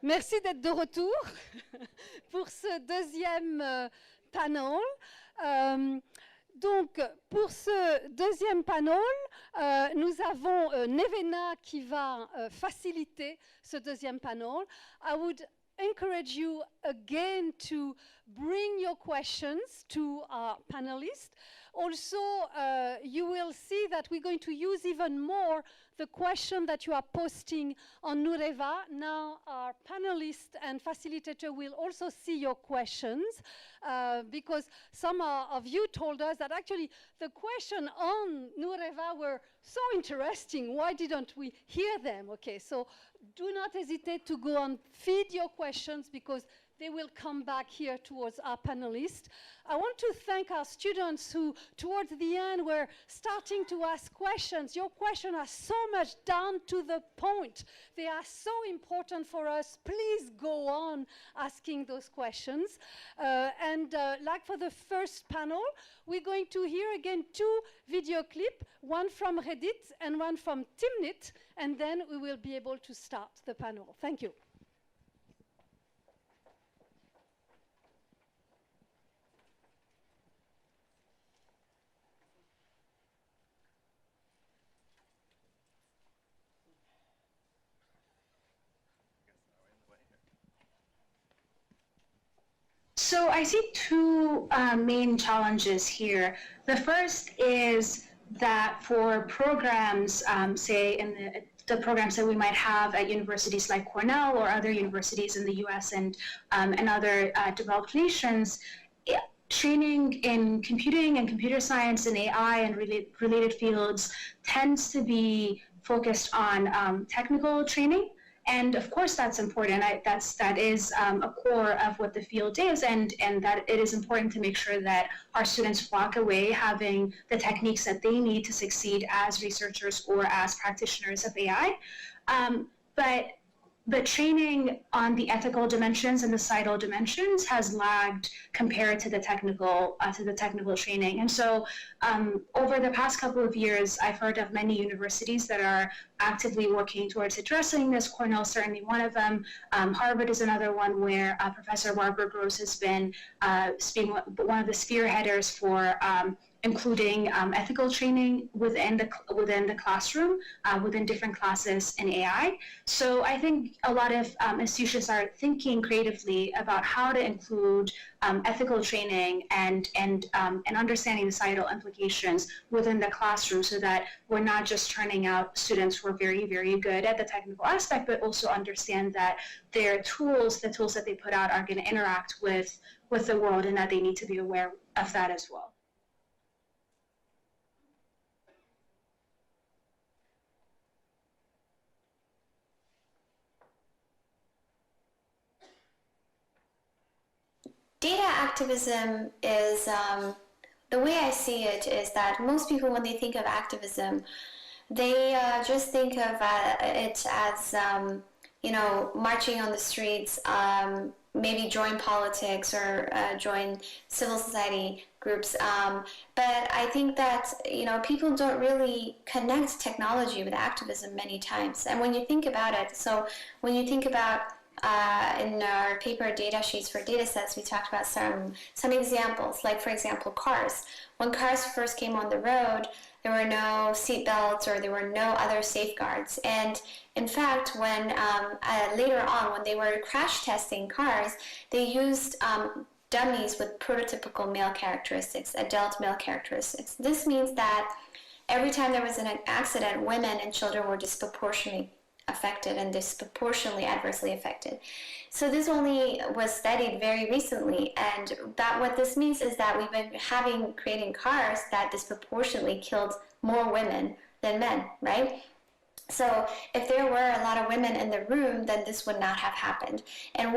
Merci d'être de retour pour ce deuxième panel. Donc, pour ce deuxième panel, nous avons Nevena qui va faciliter ce deuxième panel. I would encourage you again to bring your questions to our panelists. Also, you will see that we're going to use even more the question that you are posting on Nureva. Now, our panelist and facilitator will also see your questions because some of you told us that actually the question on Nureva were so interesting. Why didn't we hear them? Okay, so do not hesitate to go and feed your questions because they will come back here towards our panelists. I want to thank our students who, towards the end, were starting to ask questions. Your questions are so much down to the point. They are so important for us. Please go on asking those questions. Like for the first panel, we're going to hear again 2 video clips, one from Reddit and one from Timnit, and then we will be able to start the panel. Thank you. So I see 2 main challenges here. The first is that for programs, say in the programs that we might have at universities like Cornell or other universities in the US and other developed nations, training in computing and computer science and AI and related fields tends to be focused on technical training. And of course, that's important. That is a core of what the field is, and that it is important to make sure that our students walk away having the techniques that they need to succeed as researchers or as practitioners of AI. But training on the ethical dimensions and the societal dimensions has lagged compared to the technical training. And so over the past couple of years, I've heard of many universities that are actively working towards addressing this. Cornell is certainly one of them. Harvard is another one where Professor Barbara Gross has been one of the spearheaders for including ethical training within the classroom, within different classes in AI. So I think a lot of institutions are thinking creatively about how to include ethical training and understanding the societal implications within the classroom, so that we're not just turning out students who are very, very good at the technical aspect, but also understand that their tools, the tools that they put out, are going to interact with the world, and that they need to be aware of that as well. Data activism is, the way I see it is that most people, when they think of activism, they just think of it as, marching on the streets, maybe join politics or join civil society groups. But I think that, people don't really connect technology with activism many times. And when you think about it, so when you think about in our paper data sheets for data sets, we talked about some examples, like, for example, cars. When cars first came on the road, there were no seat belts or there were no other safeguards. And in fact, when later on, when they were crash testing cars, they used dummies with prototypical male characteristics, adult male characteristics. This means that every time there was an accident, women and children were disproportionately affected and disproportionately adversely affected. So this only was studied very recently, and that what this means is that we've been creating cars that disproportionately killed more women than men, right? So if there were a lot of women in the room, then this would not have happened. And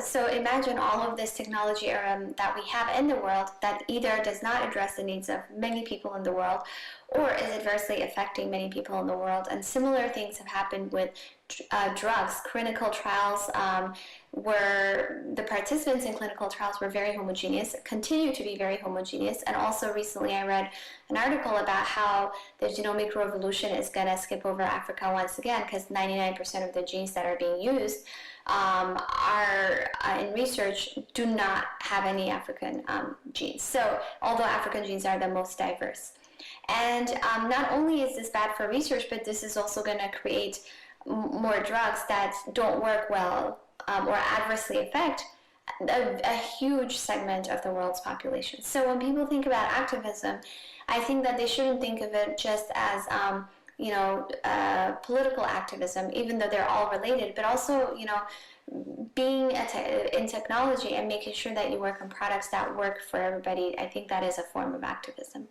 so imagine all of this technology that we have in the world that either does not address the needs of many people in the world, or is adversely affecting many people in the world. And similar things have happened with drugs. Clinical trials where the participants in clinical trials were very homogeneous, continue to be very homogeneous. And also recently I read an article about how the genomic revolution is going to skip over Africa once again, because 99% of the genes that are being used are in research do not have any African genes. So although African genes are the most diverse. And not only is this bad for research, but this is also going to create more drugs that don't work well or adversely affect a huge segment of the world's population. So when people think about activism, I think that they shouldn't think of it just as political activism, even though they're all related, but also being in technology and making sure that you work on products that work for everybody. I think that is a form of activism.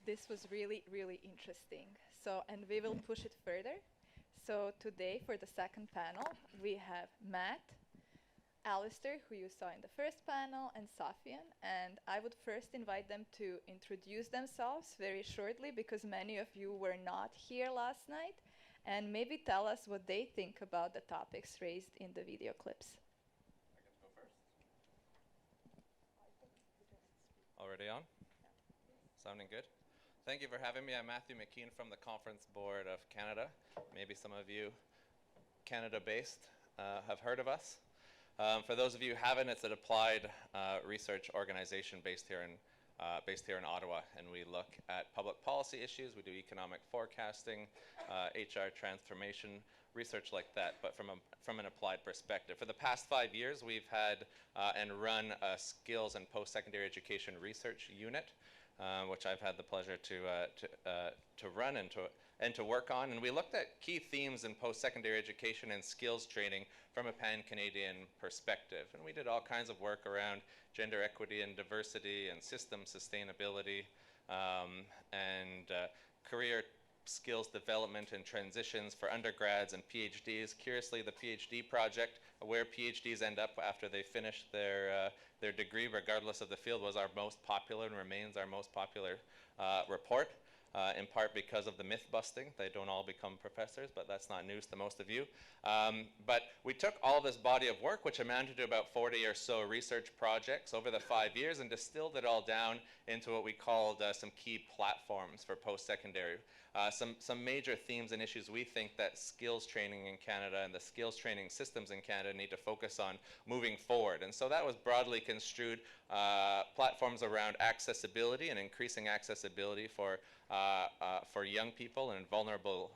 This was really, really interesting. So, and we will push it further. So today, for the second panel, we have Matt, Alistair, who you saw in the first panel, and Safian. And I would first invite them to introduce themselves very shortly, because many of you were not here last night, and maybe tell us what they think about the topics raised in the video clips. I get to go first. Already on? Sounding good? Thank you for having me. I'm Matthew McKean from the Conference Board of Canada. Maybe some of you Canada-based have heard of us. For those of you who haven't, it's an applied research organization based here in Ottawa, and we look at public policy issues. We do economic forecasting, HR transformation, research like that, but from an applied perspective. For the past 5 years, we've had and run a skills and post-secondary education research unit, which I've had the pleasure to run and to work on. And we looked at key themes in post-secondary education and skills training from a pan-Canadian perspective. And we did all kinds of work around gender equity and diversity and system sustainability and career skills development and transitions for undergrads and PhDs. Curiously, the PhD project, where PhDs end up after they finish their degree, regardless of the field, was our most popular and remains our most popular report, in part because of the myth busting. They don't all become professors, but that's not news to most of you. But we took all this body of work, which amounted to about 40 or so research projects over the 5 years, and distilled it all down into what we called some key platforms for post-secondary. Some major themes and issues we think that skills training in Canada and the skills training systems in Canada need to focus on moving forward. And so that was broadly construed platforms around accessibility and increasing accessibility for young people and vulnerable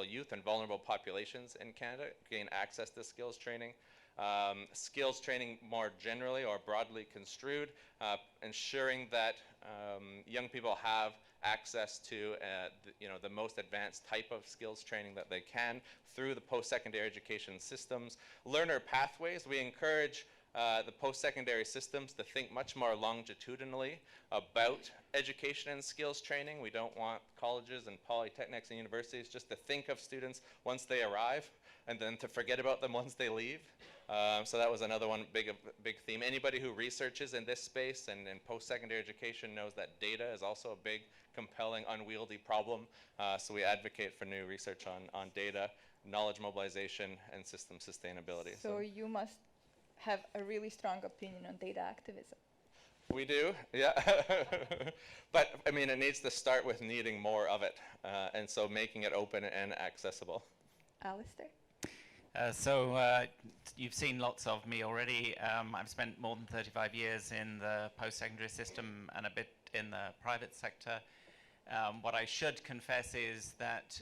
youth and vulnerable populations in Canada, gain access to skills training. Skills training more generally or broadly construed, ensuring that young people have access to the most advanced type of skills training that they can through the post-secondary education systems. Learner pathways, we encourage the post-secondary systems to think much more longitudinally about education and skills training. We don't want colleges and polytechnics and universities just to think of students once they arrive and then to forget about them once they leave. So that was another one big theme. Anybody who researches in this space and in post-secondary education knows that data is also a big, compelling, unwieldy problem. So we advocate for new research on data, knowledge mobilization, and system sustainability. So you must have a really strong opinion on data activism. We do, yeah. But I mean, it needs to start with needing more of it, and so making it open and accessible. Alistair? You've seen lots of me already. I've spent more than 35 years in the post-secondary system and a bit in the private sector. What I should confess is that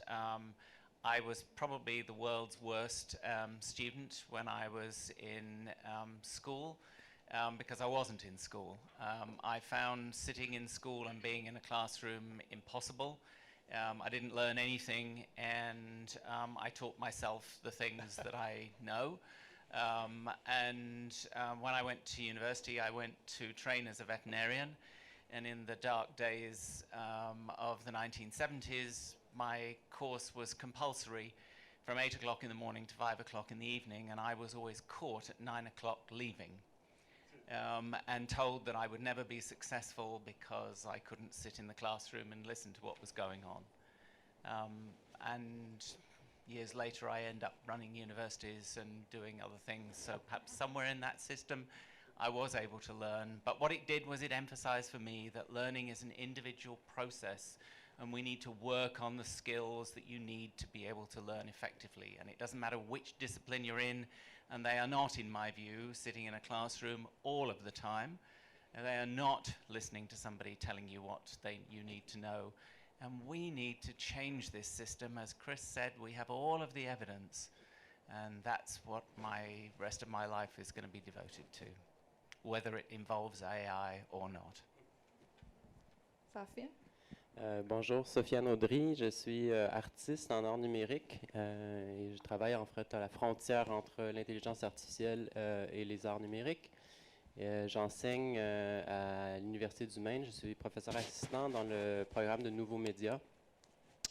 I was probably the world's worst student when I was in school, because I wasn't in school. I found sitting in school and being in a classroom impossible. I didn't learn anything, and I taught myself the things that I know. When I went to university, I went to train as a veterinarian, and in the dark days of the 1970s, my course was compulsory from 8 o'clock in the morning to 5 o'clock in the evening, and I was always caught at 9 o'clock leaving, and told that I would never be successful because I couldn't sit in the classroom and listen to what was going on. And years later, I end up running universities and doing other things, so perhaps somewhere in that system, I was able to learn. But what it did was it emphasized for me that learning is an individual process, and we need to work on the skills that you need to be able to learn effectively. And it doesn't matter which discipline you're in, and they are not, in my view, sitting in a classroom all of the time. And they are not listening to somebody telling you what you need to know. And we need to change this system. As Chris said, we have all of the evidence, and that's what my rest of my life is going to be devoted to, whether it involves AI or not. Safia? Bonjour, Sofiane Audry, je suis artiste en art numérique et je travaille en fait à la frontière entre l'intelligence artificielle et les arts numériques. J'enseigne à l'Université du Maine, je suis professeur assistant dans le programme de nouveaux médias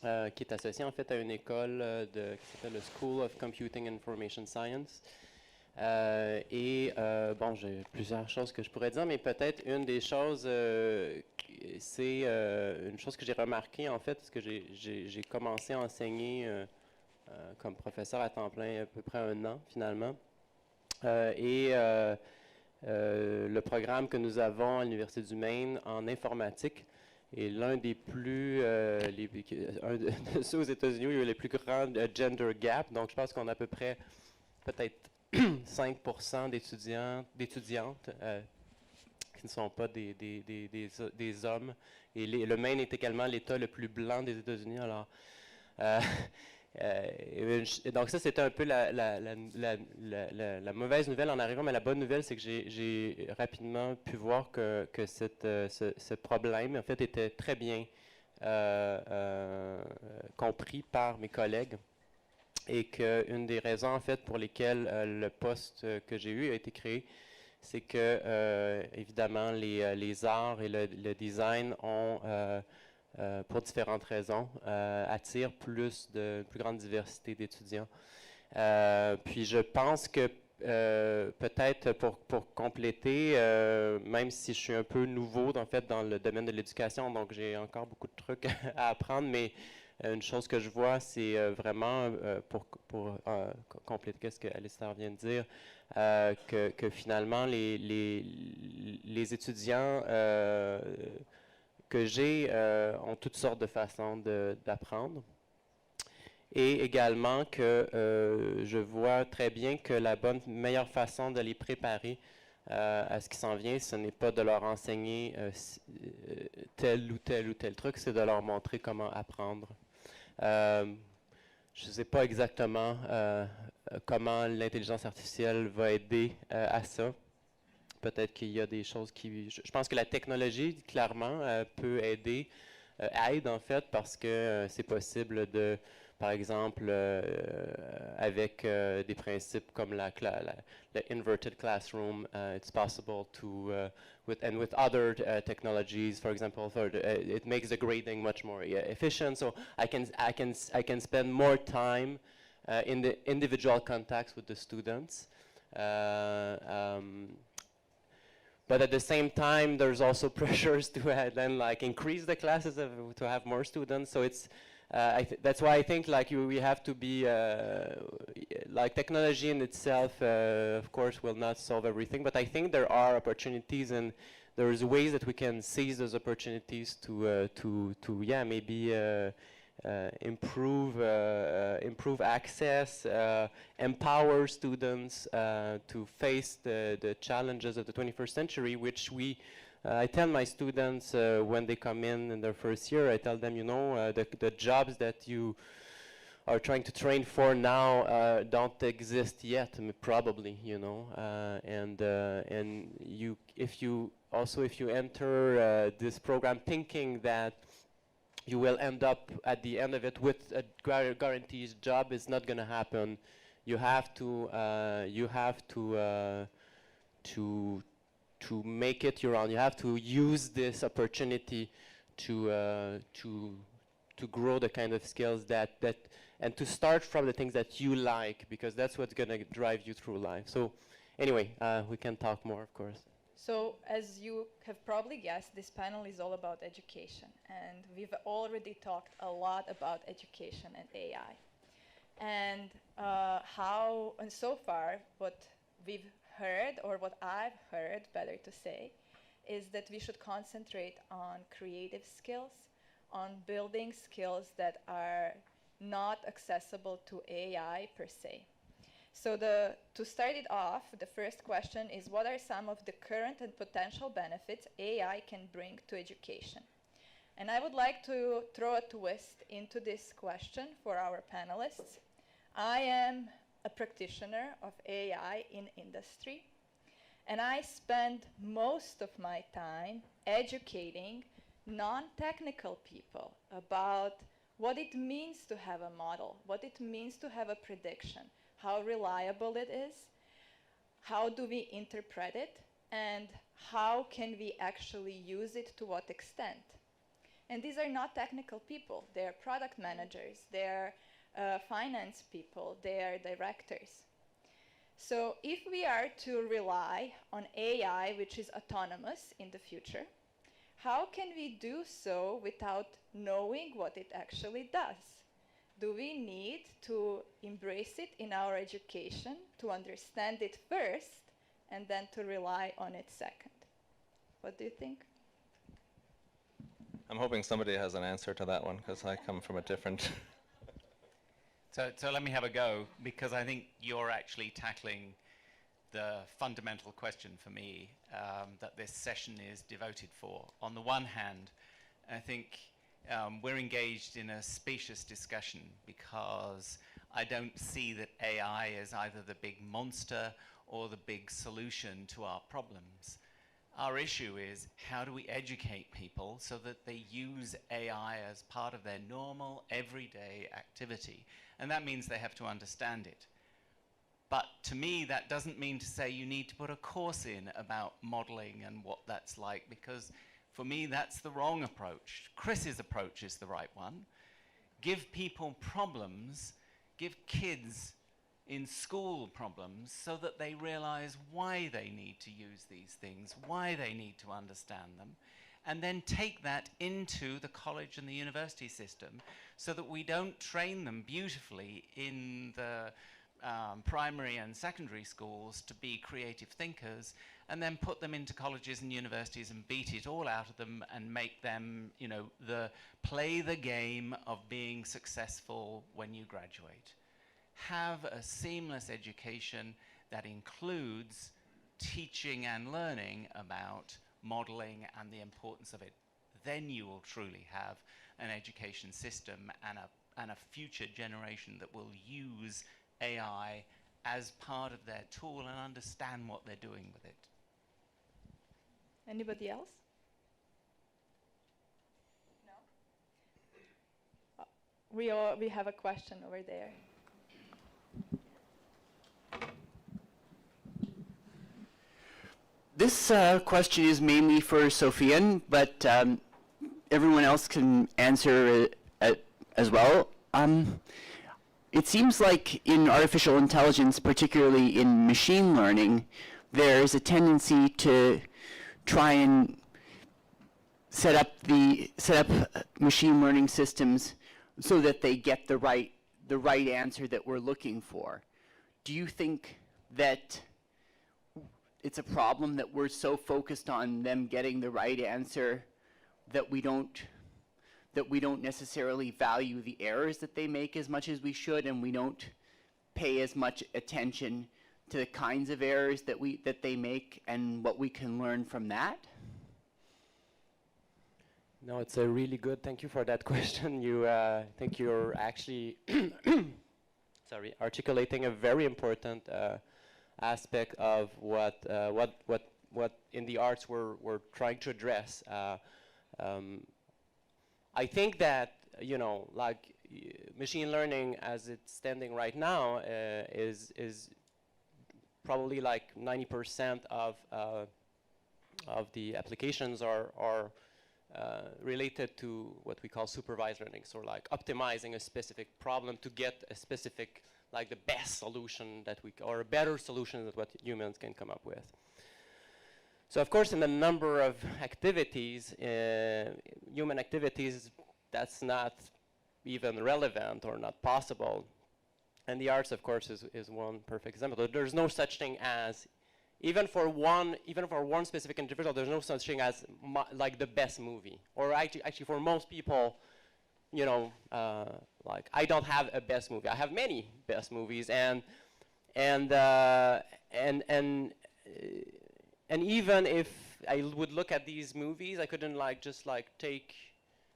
qui est associé en fait à une école qui s'appelle le School of Computing Information Science. Bon, j'ai plusieurs choses que je pourrais dire, mais peut-être une des choses, c'est une chose que j'ai remarqué en fait, parce que j'ai commencé à enseigner comme professeur à temps plein à peu près 1 an finalement. Le programme que nous avons à l'Université du Maine en informatique est l'un des plus, un de ceux aux États-Unis où il y a les plus grands gender gap. Donc je pense qu'on a à peu près peut-être 5% d'étudiantes qui ne sont pas des hommes. Et le Maine est également l'État le plus blanc des États-Unis. Alors, donc ça, c'était un peu la mauvaise nouvelle en arrivant, mais la bonne nouvelle, c'est que j'ai rapidement pu voir que ce problème, en fait, était très bien compris par mes collègues. Et qu'une des raisons, en fait, pour lesquelles le poste que j'ai eu a été créé, c'est que, évidemment, les arts et le design ont, pour différentes raisons, attirent une plus grande diversité d'étudiants. Puis je pense que, peut-être pour compléter, même si je suis un peu nouveau, en fait, dans le domaine de l'éducation, donc j'ai encore beaucoup de trucs à apprendre, mais une chose que je vois, c'est vraiment, pour compléter ce que Alistair vient de dire, que finalement, les étudiants que j'ai ont toutes sortes de façons d'apprendre. Et également que je vois très bien que la meilleure façon de les préparer à ce qui s'en vient, ce n'est pas de leur enseigner tel ou tel truc, c'est de leur montrer comment apprendre. Je ne sais pas exactement comment l'intelligence artificielle va aider à ça. Peut-être qu'il y a des choses qui... Je pense que la technologie, clairement, peut aider, aide en fait, parce que c'est possible de, par exemple, avec des principes comme le inverted classroom, it's possible to, with other technologies, for example, it makes the grading much more efficient. So I can spend more time in the individual contacts with the students. But at the same time, there's also pressures to then like increase the classes to have more students. So it's that's why I think like we have to be like technology in itself, of course, will not solve everything. But I think there are opportunities, and there's ways that we can seize those opportunities to yeah, maybe improve access, empower students to face the challenges of the 21st century, which I tell my students when they come in their first year, I tell them, you know, the jobs that you are trying to train for now don't exist yet, probably, you know, and if you enter this program thinking that you will end up at the end of it with a guaranteed job, it's not going to happen. You have to make it your own. You have to use this opportunity to grow the kind of skills that and to start from the things that you like, because that's what's going to drive you through life. So anyway, we can talk more, of course. So as you have probably guessed, this panel is all about education. And we've already talked a lot about education and AI. And and so far, what we've heard, or what I've heard, better to say, is that we should concentrate on creative skills, on building skills that are not accessible to AI per se. So to start it off, the first question is, what are some of the current and potential benefits AI can bring to education? And I would like to throw a twist into this question for our panelists. I am a practitioner of AI in industry, and I spend most of my time educating non-technical people about what it means to have a model, what it means to have a prediction, how reliable it is, how do we interpret it, and how can we actually use it, to what extent. And these are not technical people. They're product managers, they're finance people, they're directors. So if we are to rely on AI, which is autonomous in the future, how can we do so without knowing what it actually does? Do we need to embrace it in our education, to understand it first, and then to rely on it second? What do you think? I'm hoping somebody has an answer to that one, because I come from a different... So let me have a go, because I think you're actually tackling the fundamental question for me that this session is devoted for. On the one hand, I think we're engaged in a specious discussion, because I don't see that AI is either the big monster or the big solution to our problems. Our issue is, how do we educate people so that they use AI as part of their normal, everyday activity? And that means they have to understand it. But to me, that doesn't mean to say you need to put a course in about modeling and what that's like, because for me, that's the wrong approach. Chris's approach is the right one. Give people problems, give kids in school problems, so that they realize why they need to use these things, why they need to understand them, and then take that into the college and the university system, so that we don't train them beautifully in the primary and secondary schools to be creative thinkers, and then put them into colleges and universities and beat it all out of them and make them, you know, play the game of being successful when you graduate. Have a seamless education that includes teaching and learning about modeling and the importance of it. Then you will truly have an education system and a future generation that will use AI as part of their tool and understand what they're doing with it. Anybody else? No? We have a question over there. This question is mainly for Sofian, but everyone else can answer it as well. It seems like in artificial intelligence, particularly in machine learning, there's a tendency to try and set up machine learning systems so that they get the right answer that we're looking for. Do you think that it's a problem that we're so focused on them getting the right answer that we don't necessarily value the errors that they make as much as we should, and we don't pay as much attention to the kinds of errors that they make and what we can learn from that? No, it's a really good, thank you for that question. I think you're actually articulating a very important aspect of what in the arts we're trying to address. I think that, you know, like machine learning as it's standing right now is probably like 90% of the applications are related to what we call supervised learning, so like optimizing a specific problem to get a specific, like the best solution that or a better solution than what humans can come up with. So of course, in a number of activities, human activities, that's not even relevant or not possible. And the arts, of course, is one perfect example. There's no such thing as, even for one specific individual, there's no such thing as like the best movie. Or actually for most people, you know, like I don't have a best movie. I have many best movies, and even if I would look at these movies, I couldn't just take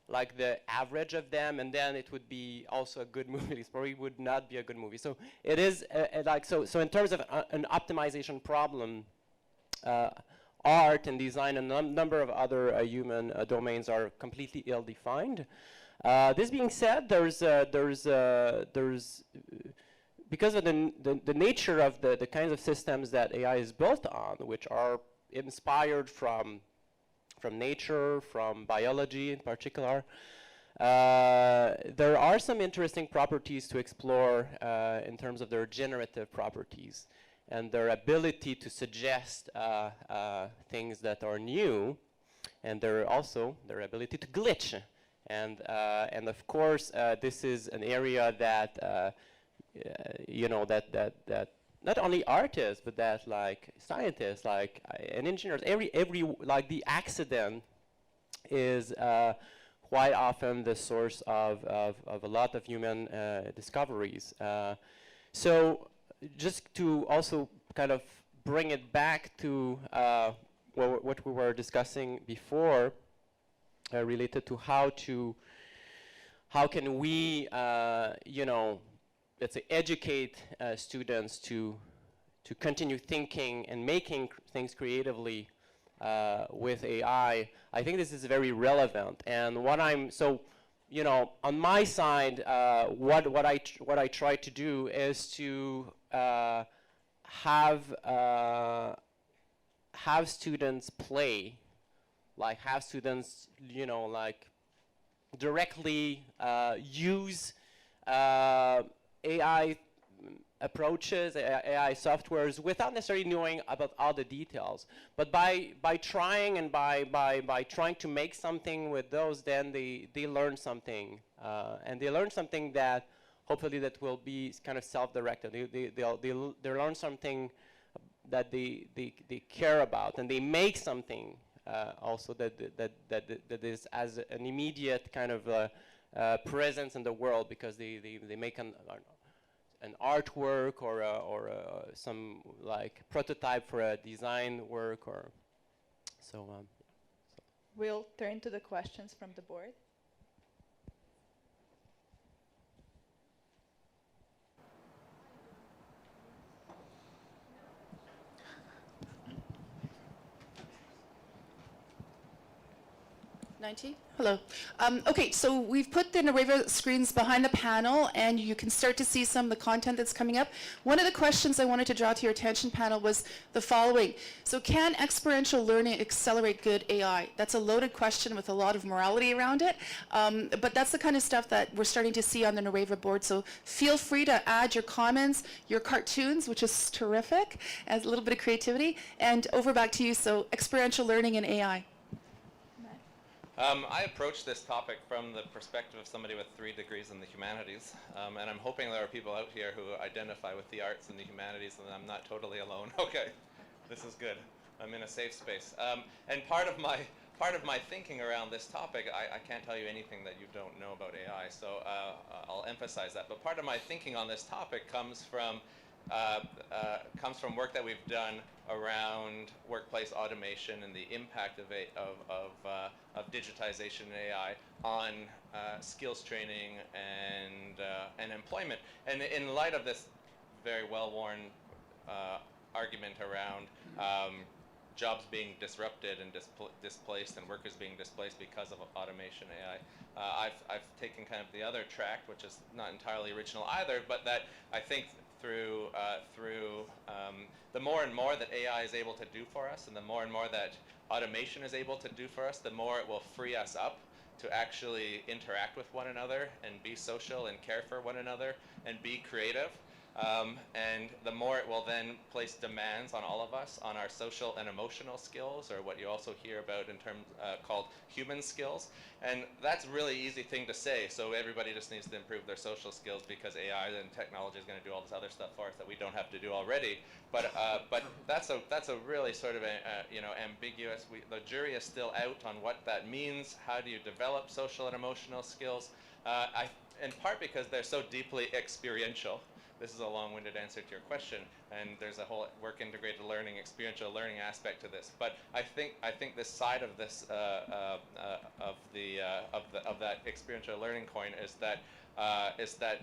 like the average of them, and then it would be also a good movie. It probably would not be a good movie. So it is so in terms of an optimization problem, art and design and a number of other human domains are completely ill-defined. This being said, there's because of the nature of the kinds of systems that AI is built on, which are inspired from nature, from biology in particular, there are some interesting properties to explore in terms of their generative properties and their ability to suggest things that are new, and also their ability to glitch. And of course, this is an area that you know, that not only artists, but that like scientists, like and engineers, like the accident is quite often the source of a lot of human discoveries. So just to also kind of bring it back to what we were discussing before, related to how can we, you know, let's say educate students to continue thinking and making things creatively with AI. I think this is very relevant. And you know, on my side, what I try to do is to have students play, like have students, you know, like directly use AI approaches, AI softwares, without necessarily knowing about all the details. But by trying and by trying to make something with those, then they learn something, and they learn something that hopefully that will be kind of self-directed. They learn something that they care about, and they make something also that is as an immediate kind of presence in the world, because they make an artwork or some like prototype for a design work, or so. We'll turn to the questions from the board. Hello. Okay, so we've put the Nareva screens behind the panel, and you can start to see some of the content that's coming up. One of the questions I wanted to draw to your attention, panel, was the following. So can experiential learning accelerate good AI? That's a loaded question with a lot of morality around it, but that's the kind of stuff that we're starting to see on the Nareva board. So feel free to add your comments, your cartoons, which is terrific, adds a little bit of creativity, and over back to you. So experiential learning and AI. I approach this topic from the perspective of somebody with 3 degrees in the humanities, and I'm hoping there are people out here who identify with the arts and the humanities, and I'm not totally alone. Okay, this is good. I'm in a safe space. And part of my thinking around this topic, I can't tell you anything that you don't know about AI, so I'll emphasize that. But part of my thinking on this topic comes from work that we've done around workplace automation and the impact of digitization and AI on skills training and employment. And in light of this very well-worn argument around jobs being disrupted and displaced, and workers being displaced because of automation AI, I've taken kind of the other track, which is not entirely original either, but that I think through the more and more that AI is able to do for us, and the more that automation is able to do for us, the more it will free us up to actually interact with one another and be social and care for one another and be creative. And the more it will then place demands on all of us on our social and emotional skills, or what you also hear about in terms called human skills. And that's a really easy thing to say. So everybody just needs to improve their social skills because AI and technology is going to do all this other stuff for us that we don't have to do already. But that's a really sort of ambiguous. The jury is still out on what that means. How do you develop social and emotional skills? In part because they're so deeply experiential. This is a long-winded answer to your question, and there's a whole work integrated learning, experiential learning aspect to this. But I think this side of this of that experiential learning coin is that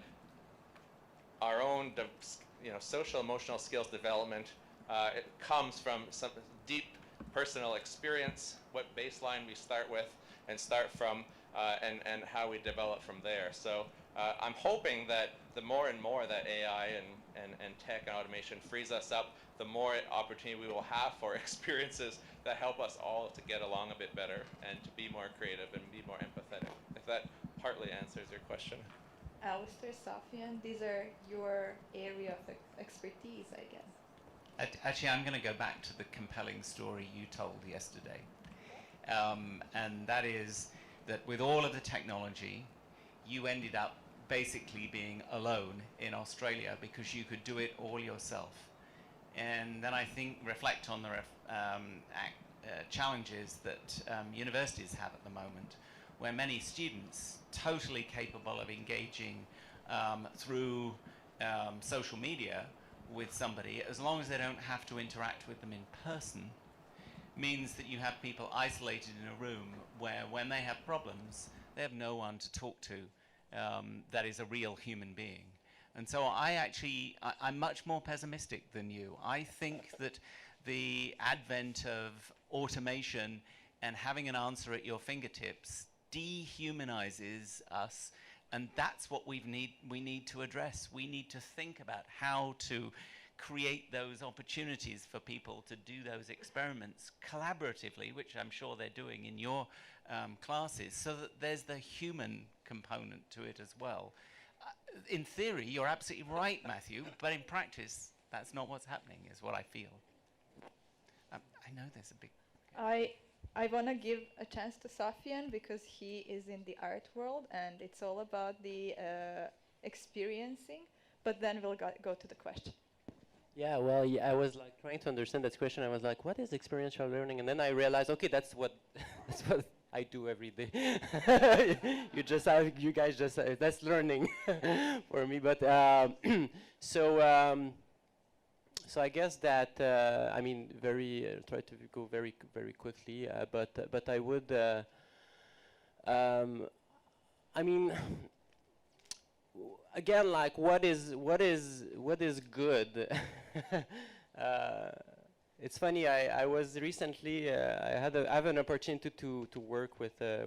our own social emotional skills development it comes from some deep personal experience, what baseline we start with, and start from, and how we develop from there. So I'm hoping that the more and more that AI and tech and automation frees us up, the more opportunity we will have for experiences that help us all to get along a bit better and to be more creative and be more empathetic. If that partly answers your question. Alistair, Safian, these are your area of expertise, I guess. Actually, I'm going to go back to the compelling story you told yesterday. And that is that with all of the technology, you ended up basically being alone in Australia because you could do it all yourself. And then I think reflect on the challenges that universities have at the moment, where many students, totally capable of engaging through social media with somebody, as long as they don't have to interact with them in person, means that you have people isolated in a room where when they have problems, they have no one to talk to that is a real human being. And so I'm much more pessimistic than you. I think that the advent of automation and having an answer at your fingertips dehumanizes us, and that's what we need to address. We need to think about how to create those opportunities for people to do those experiments collaboratively, which I'm sure they're doing in your classes, so that there's the human component to it as well. In theory, you're absolutely right, Matthew, but in practice, that's not what's happening, is what I feel. I know there's a big... I want to give a chance to Safian because he is in the art world and it's all about the experiencing, but then we'll go to the question. Yeah, well, I was like trying to understand that question. I was like, what is experiential learning? And then I realized, okay, that's what I do every day. You guys just that's learning for me. But so I guess that I mean, try to go very quickly. But I would I mean. Again, like what is good? It's funny. I was recently. I have an opportunity to work with a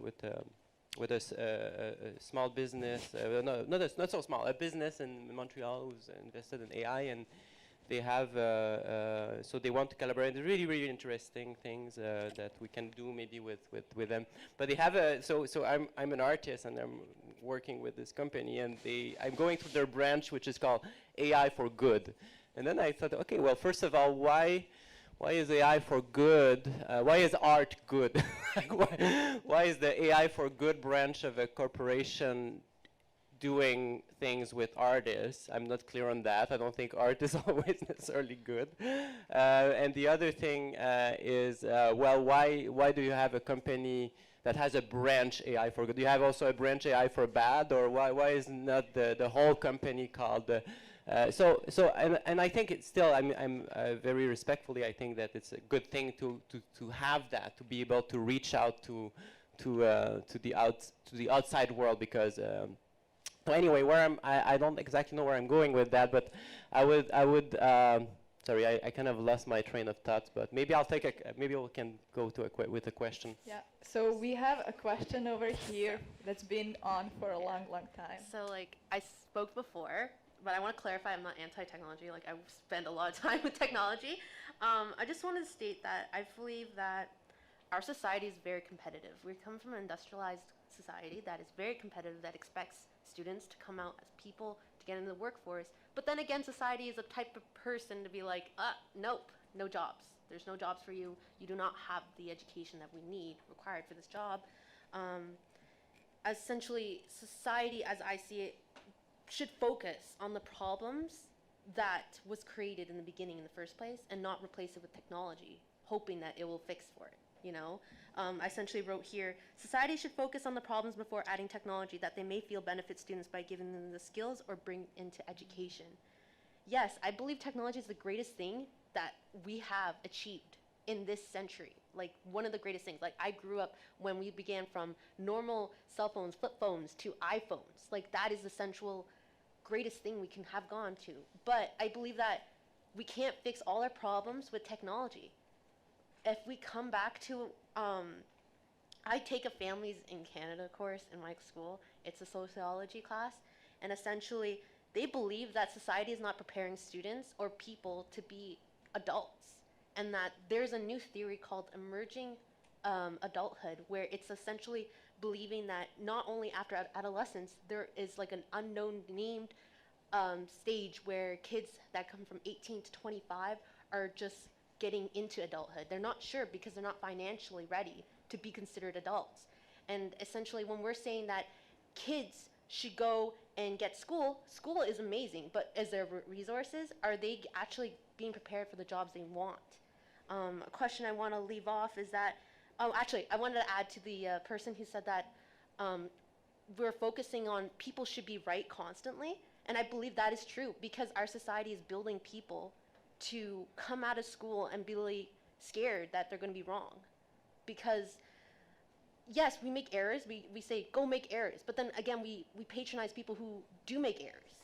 small business. Not so small. A business in Montreal who's invested in AI, and they have so they want to collaborate. Really interesting things that we can do maybe with them. But they have so I'm an artist and I'm working with this company, and I'm going through their branch, which is called AI for Good. And then I thought, okay, well, first of all, why is AI for good? Why is art good? Why is the AI for Good branch of a corporation doing things with artists? I'm not clear on that. I don't think art is always necessarily good. And the other thing is, well, why do you have a company that has a branch AI for good? Do you have also a branch AI for bad, or why is not the whole company called? And I think it's still. I'm very respectfully. I think that it's a good thing to have that, to be able to reach out to the outside world, because. So anyway, I don't exactly know where I'm going with that, but I would. Sorry, I kind of lost my train of thought, but maybe maybe we can go to with a question. Yeah. So we have a question over here that's been on for a long time. So like I spoke before, but I want to clarify I'm not anti-technology. Like, I spend a lot of time with technology. I just wanted to state that I believe that our society is very competitive. We come from an industrialized society that is very competitive, that expects students to come out as people, to get into the workforce. But then again, society is a type of person to be like, nope, no jobs. There's no jobs for you. You do not have the education that we need required for this job. Essentially, society, as I see it, should focus on the problems that was created in the beginning in the first place and not replace it with technology, hoping that it will fix for it, you know? I essentially wrote here, society should focus on the problems before adding technology that they may feel benefit students by giving them the skills or bring into education. Yes, I believe technology is the greatest thing that we have achieved in this century. Like, one of the greatest things. Like, I grew up when we began from normal cell phones, flip phones, to iPhones. Like, that is the central greatest thing we can have gone to. But I believe that we can't fix all our problems with technology. If we come back to, I take a families in Canada course in my school. It's a sociology class. And essentially, they believe that society is not preparing students or people to be adults. And that there's a new theory called emerging adulthood, where it's essentially believing that not only after adolescence, there is like an unknown named stage where kids that come from 18 to 25 are just getting into adulthood. They're not sure because they're not financially ready to be considered adults. And essentially, when we're saying that kids should go and get school is amazing, but is there resources? Are they actually being prepared for the jobs they want? A question I want to leave off is that, actually, I wanted to add to the person who said that we're focusing on people should be right constantly, and I believe that is true because our society is building people to come out of school and be really scared that they're going to be wrong. Because, yes, we make errors, we say, go make errors, but then again, we patronize people who do make errors,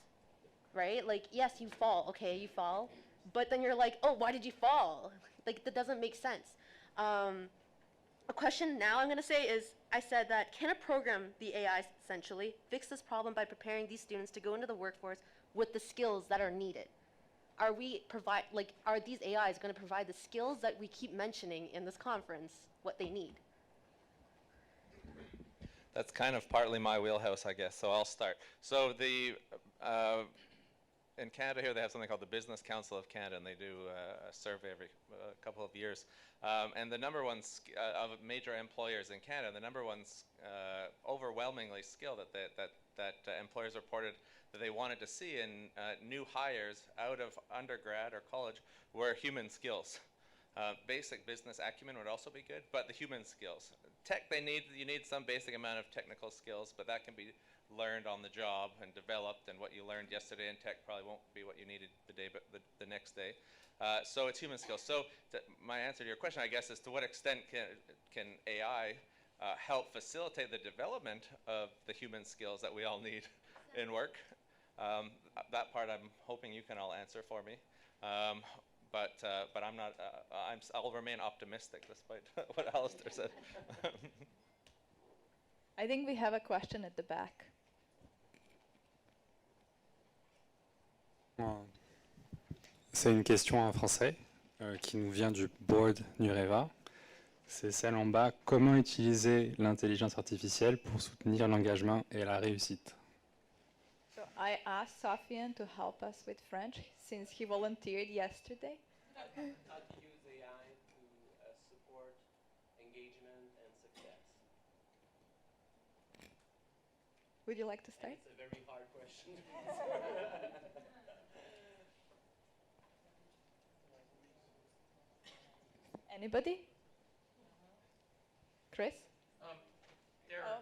right? Like, yes, you fall, okay, you fall, but then you're like, oh, why did you fall? Like, that doesn't make sense. A question now I'm going to say is, I said that, can a program, the AI essentially, fix this problem by preparing these students to go into the workforce with the skills that are needed? Are these AIs going to provide the skills that we keep mentioning in this conference, what they need? That's kind of partly my wheelhouse, I guess, so I'll start. So in Canada here, they have something called the Business Council of Canada, and they do a survey every couple of years. And the number one of major employers in Canada, the number one overwhelmingly skill that employers reported that they wanted to see in new hires out of undergrad or college were human skills. Basic business acumen would also be good, but the human skills. Tech, you need some basic amount of technical skills, but that can be learned on the job and developed, and what you learned yesterday in tech probably won't be what you needed the next day. So it's human skills. So my answer to your question, I guess, is to what extent can AI help facilitate the development of the human skills that we all need in work? That part I'm hoping you can all answer for me. But I'm not. I'll remain optimistic despite what Alistair said. I think we have a question at the back. C'est une question en français qui nous vient du board Nureva. C'est celle en bas. Comment utiliser l'intelligence artificielle pour soutenir l'engagement et la réussite? So I asked Sofian to help us with French since he volunteered yesterday. How to use AI to support engagement and success? Would you like to start? It's a very hard question. Anybody? Chris? There has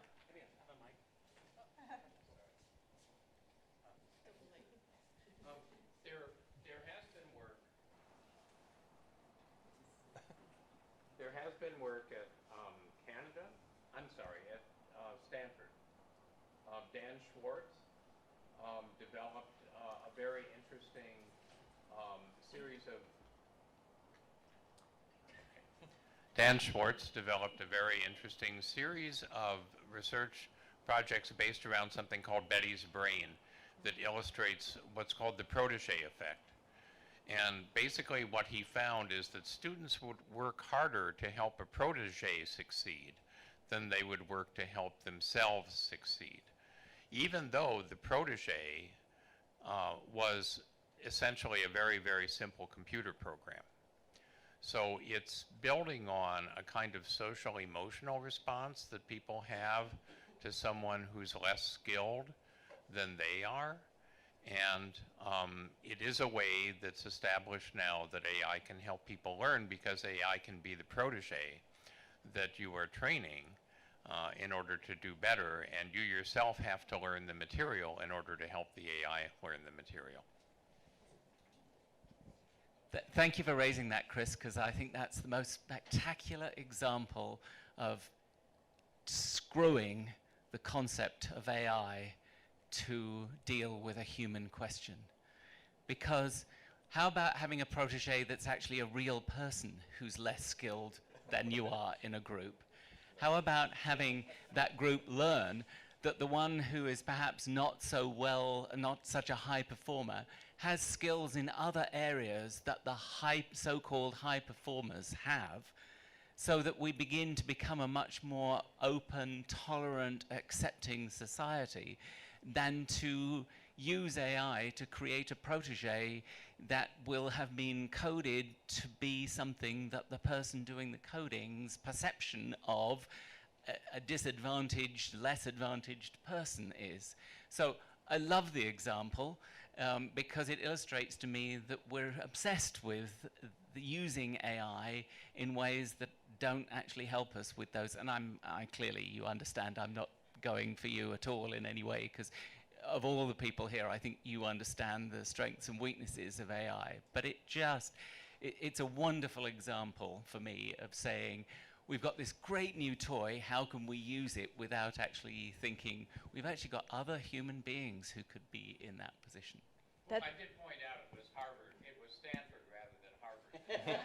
been work. There has been work at Canada. I'm sorry, at Stanford. Dan Schwartz developed a very interesting series of. Dan Schwartz developed a very interesting series of research projects based around something called Betty's brain, that illustrates what's called the protege effect. And basically what he found is that students would work harder to help a protege succeed than they would work to help themselves succeed, even though the protege was essentially a very, very simple computer program. So it's building on a kind of social emotional response that people have to someone who's less skilled than they are. And it is a way that's established now that AI can help people learn, because AI can be the protege that you are training in order to do better, and you yourself have to learn the material in order to help the AI learn the material. Thank you for raising that, Chris, because I think that's the most spectacular example of screwing the concept of AI to deal with a human question. Because how about having a protege that's actually a real person who's less skilled than you are in a group? How about having that group learn that the one who is perhaps not such a high performer has skills in other areas that the so-called high performers have, so that we begin to become a much more open, tolerant, accepting society, than to use AI to create a protege that will have been coded to be something that the person doing the coding's perception of a disadvantaged, less advantaged person is. So I love the example because it illustrates to me that we're obsessed with using AI in ways that don't actually help us with those. And I clearly, you understand, I'm not going for you at all in any way, because of all the people here, I think you understand the strengths and weaknesses of AI. But it's a wonderful example for me of saying, we've got this great new toy, how can we use it without actually thinking, we've actually got other human beings who could be in that position. I did point out it was Harvard, it was Stanford rather than Harvard.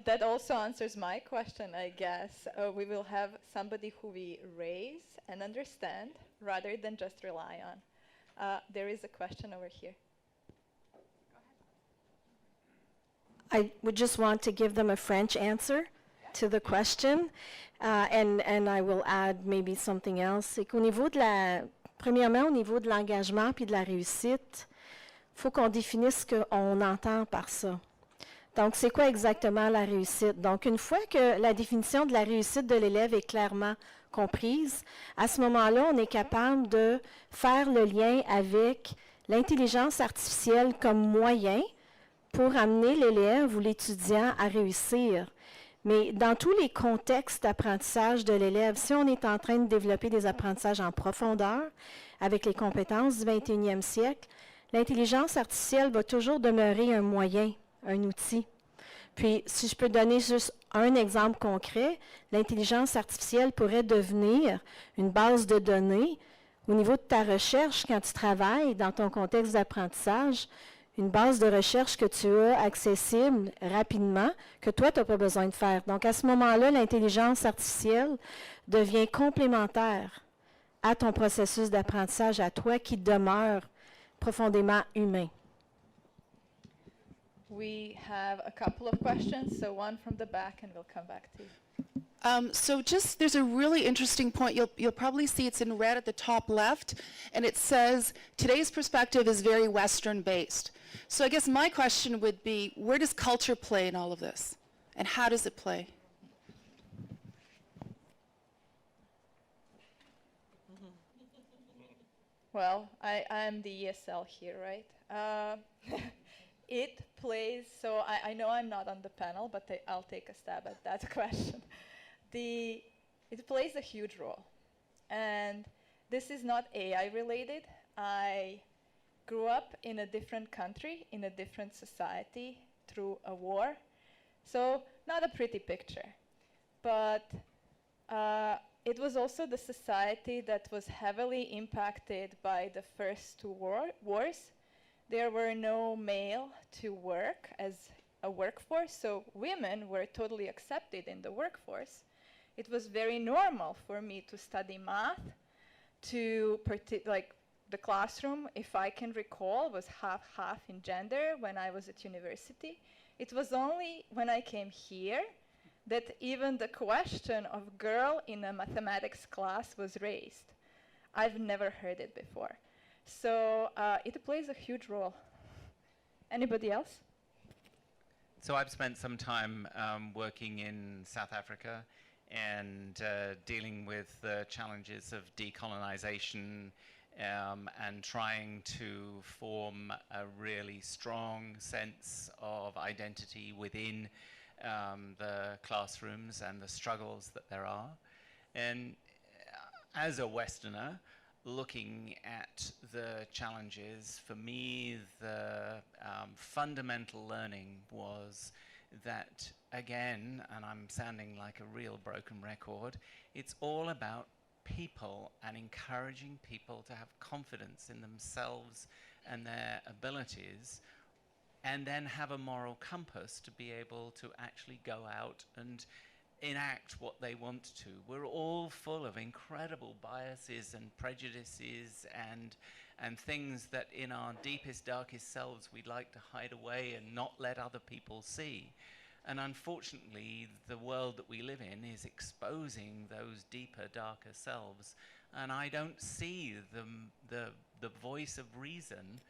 That also answers my question, I guess. We will have somebody who we raise and understand rather than just rely on. There is a question over here. I would just want to give them a French answer to the question, and I will add maybe something else. C'est qu'au niveau de premièrement, au niveau de l'engagement puis de la réussite, il faut qu'on définisse ce qu'on entend par ça. Donc, c'est quoi exactement la réussite? Donc, une fois que la définition de la réussite de l'élève est clairement comprise, à ce moment-là, on est capable de faire le lien avec l'intelligence artificielle comme moyen pour amener l'élève ou l'étudiant à réussir. Mais dans tous les contextes d'apprentissage de l'élève, si on est en train de développer des apprentissages en profondeur avec les compétences du 21e siècle, l'intelligence artificielle va toujours demeurer un moyen, un outil. Puis, si je peux donner juste un exemple concret, l'intelligence artificielle pourrait devenir une base de données au niveau de ta recherche quand tu travailles dans ton contexte d'apprentissage, une base de recherche que tu as accessible rapidement, que toi, tu n'as pas besoin de faire. Donc, à ce moment-là, l'intelligence artificielle devient complémentaire à ton processus d'apprentissage, à toi qui demeure profondément humain. We have a couple of questions, so one from the back and we'll come back to you. There's a really interesting point. You'll probably see it's in red at the top left, and it says, today's perspective is very Western-based. So I guess my question would be, where does culture play in all of this? And how does it play? Well, I'm the ESL here, right? It plays, so I know I'm not on the panel, but I'll take a stab at that question. It plays a huge role. And this is not AI related. I grew up in a different country, in a different society through a war. So not a pretty picture. But it was also the society that was heavily impacted by the first two wars. There were no male to work as a workforce, so women were totally accepted in the workforce. It was very normal for me to study math, to like the classroom, if I can recall, was half-half in gender when I was at university. It was only when I came here that even the question of girl in a mathematics class was raised. I've never heard it before. So it plays a huge role. Anybody else? So I've spent some time working in South Africa and dealing with the challenges of decolonization and trying to form a really strong sense of identity within the classrooms and the struggles that there are. And as a Westerner, looking at the challenges, for me, the fundamental learning was that, again, and I'm sounding like a real broken record, it's all about people and encouraging people to have confidence in themselves and their abilities, and then have a moral compass to be able to actually go out and enact what they want to. We're all full of incredible biases and prejudices and things that in our deepest, darkest selves we'd like to hide away and not let other people see. And unfortunately, the world that we live in is exposing those deeper, darker selves. And I don't see the voice of reason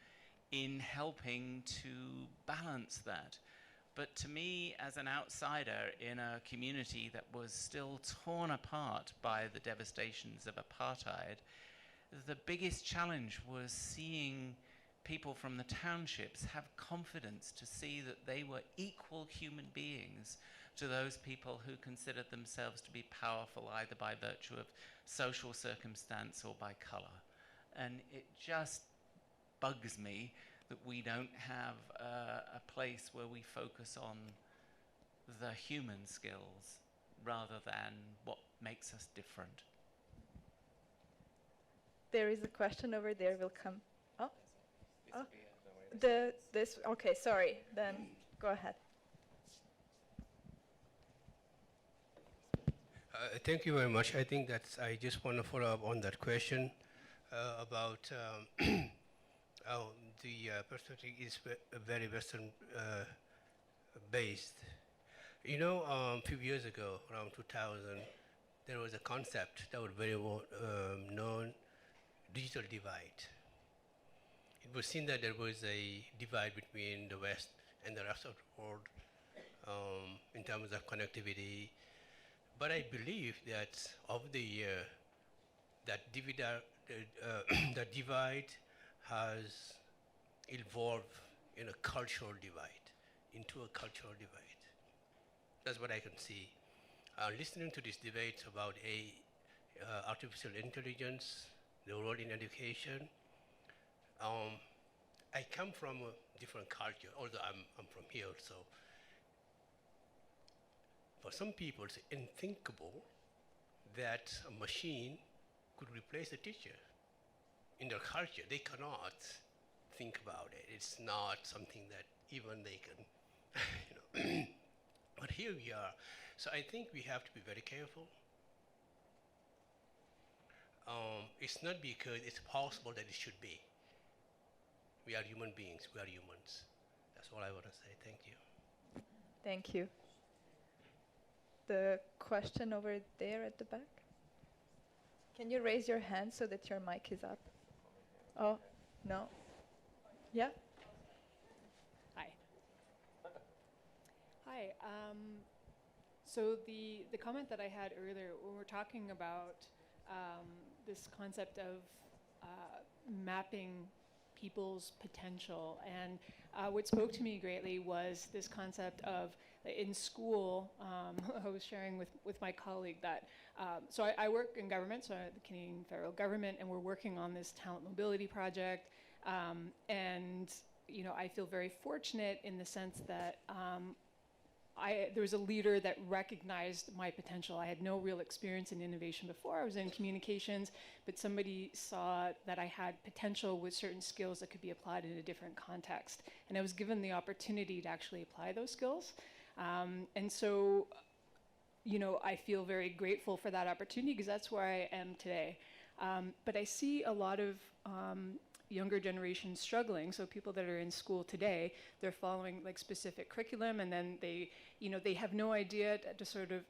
in helping to balance that. But to me, as an outsider in a community that was still torn apart by the devastations of apartheid, the biggest challenge was seeing people from the townships have confidence to see that they were equal human beings to those people who considered themselves to be powerful either by virtue of social circumstance or by color. And it just bugs me that we don't have a place where we focus on the human skills rather than what makes us different. There is a question over there. Will come. Oh, oh. This. Okay, sorry. Then go ahead. Thank you very much. I think that's. I just want to follow up on that question about how the perspective is very Western based. You know, a few years ago, around 2000, there was a concept that was very well known, digital divide. It was seen that there was a divide between the West and the rest of the world in terms of connectivity. But I believe that over the year, that divide has evolved in a cultural divide, into a cultural divide. That's what I can see. Listening to this debate about artificial intelligence, the role in education, I come from a different culture, although I'm from here, so for some people it's unthinkable that a machine could replace a teacher. In their culture, they cannot think about it. It's not something that even they can, you know. But here we are. So I think we have to be very careful. It's not because it's possible that it should be. We are human beings. We are humans. That's all I want to say. Thank you. Thank you. The question over there at the back. Can you raise your hand so that your mic is up? Oh, no. Yeah? Hi. Hi. So the comment that I had earlier, when we're talking about this concept of mapping people's potential, and what spoke to me greatly was this concept of in school, I was sharing with my colleague that, so I work in government, so the Canadian federal government, and we're working on this talent mobility project, and you know, I feel very fortunate in the sense that there was a leader that recognized my potential. I had no real experience in innovation before. I was in communications, but somebody saw that I had potential with certain skills that could be applied in a different context. And I was given the opportunity to actually apply those skills. And so, you know, I feel very grateful for that opportunity because that's where I am today. But I see a lot of younger generations struggling. So people that are in school today, they're following like specific curriculum, and then they, you know, they have no idea to sort of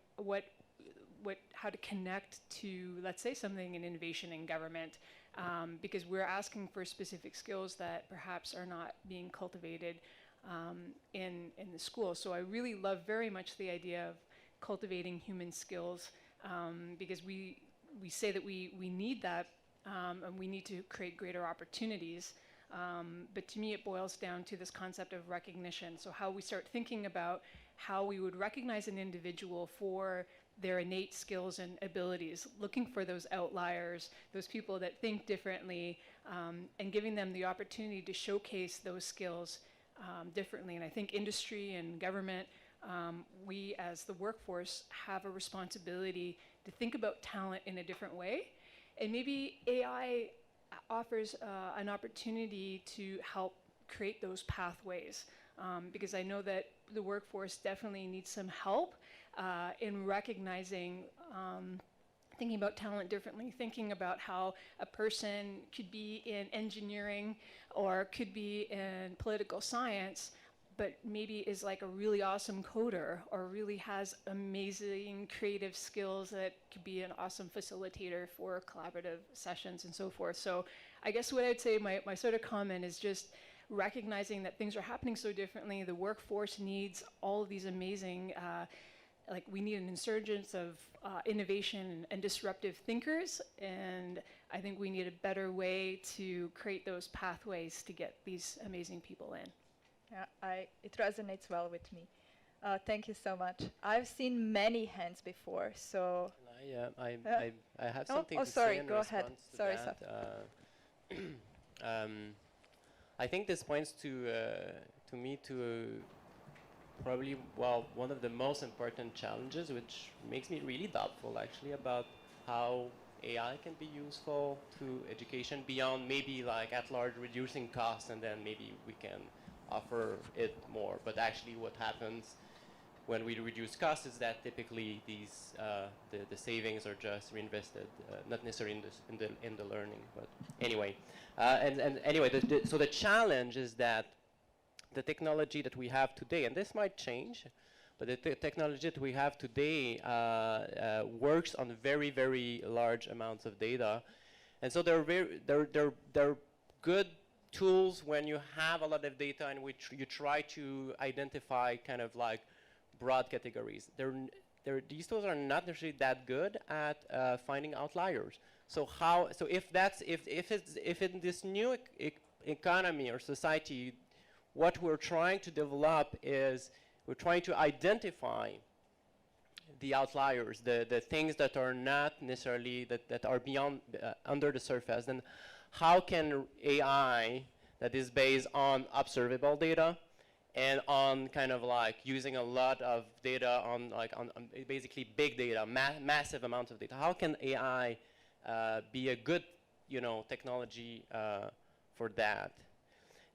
how to connect to, let's say, something in innovation in government, because we're asking for specific skills that perhaps are not being cultivated in the school. So I really love very much the idea of cultivating human skills, because we say that we need that, and we need to create greater opportunities. But to me, it boils down to this concept of recognition. So how we start thinking about how we would recognize an individual for their innate skills and abilities, looking for those outliers, those people that think differently, and giving them the opportunity to showcase those skills differently. And I think industry and government, we as the workforce have a responsibility to think about talent in a different way. And maybe AI offers an opportunity to help create those pathways, because I know that the workforce definitely needs some help in recognizing, thinking about talent differently, thinking about how a person could be in engineering or could be in political science, but maybe is like a really awesome coder or really has amazing creative skills that could be an awesome facilitator for collaborative sessions and so forth. So I guess what I'd say, my sort of comment is just recognizing that things are happening so differently. The workforce needs all of these amazing, like we need an insurgence of innovation and disruptive thinkers, and I think we need a better way to create those pathways to get these amazing people in. Yeah, it resonates well with me. Thank you so much. I've seen many hands before, so. I have something to sorry, say in go ahead. response to Sorry, that. I think this points to me to probably, well, one of the most important challenges, which makes me really doubtful actually about how AI can be useful to education beyond maybe like at large reducing costs, and then maybe we can offer it more. But actually what happens when we reduce costs is that typically these the savings are just reinvested, not necessarily in the learning. But anyway, and anyway, so the challenge is that the technology that we have today, and this might change, but the technology that we have today works on very, very large amounts of data, and so they're good tools when you have a lot of data in which you try to identify kind of like broad categories. These tools are not necessarily that good at finding outliers. So if in this new economy or society, what we're trying to develop is we're trying to identify the outliers, the things that are not necessarily that are beyond under the surface, then how can AI that is based on observable data and on kind of like using a lot of data on basically big data, massive amounts of data, how can AI be a good, technology for that?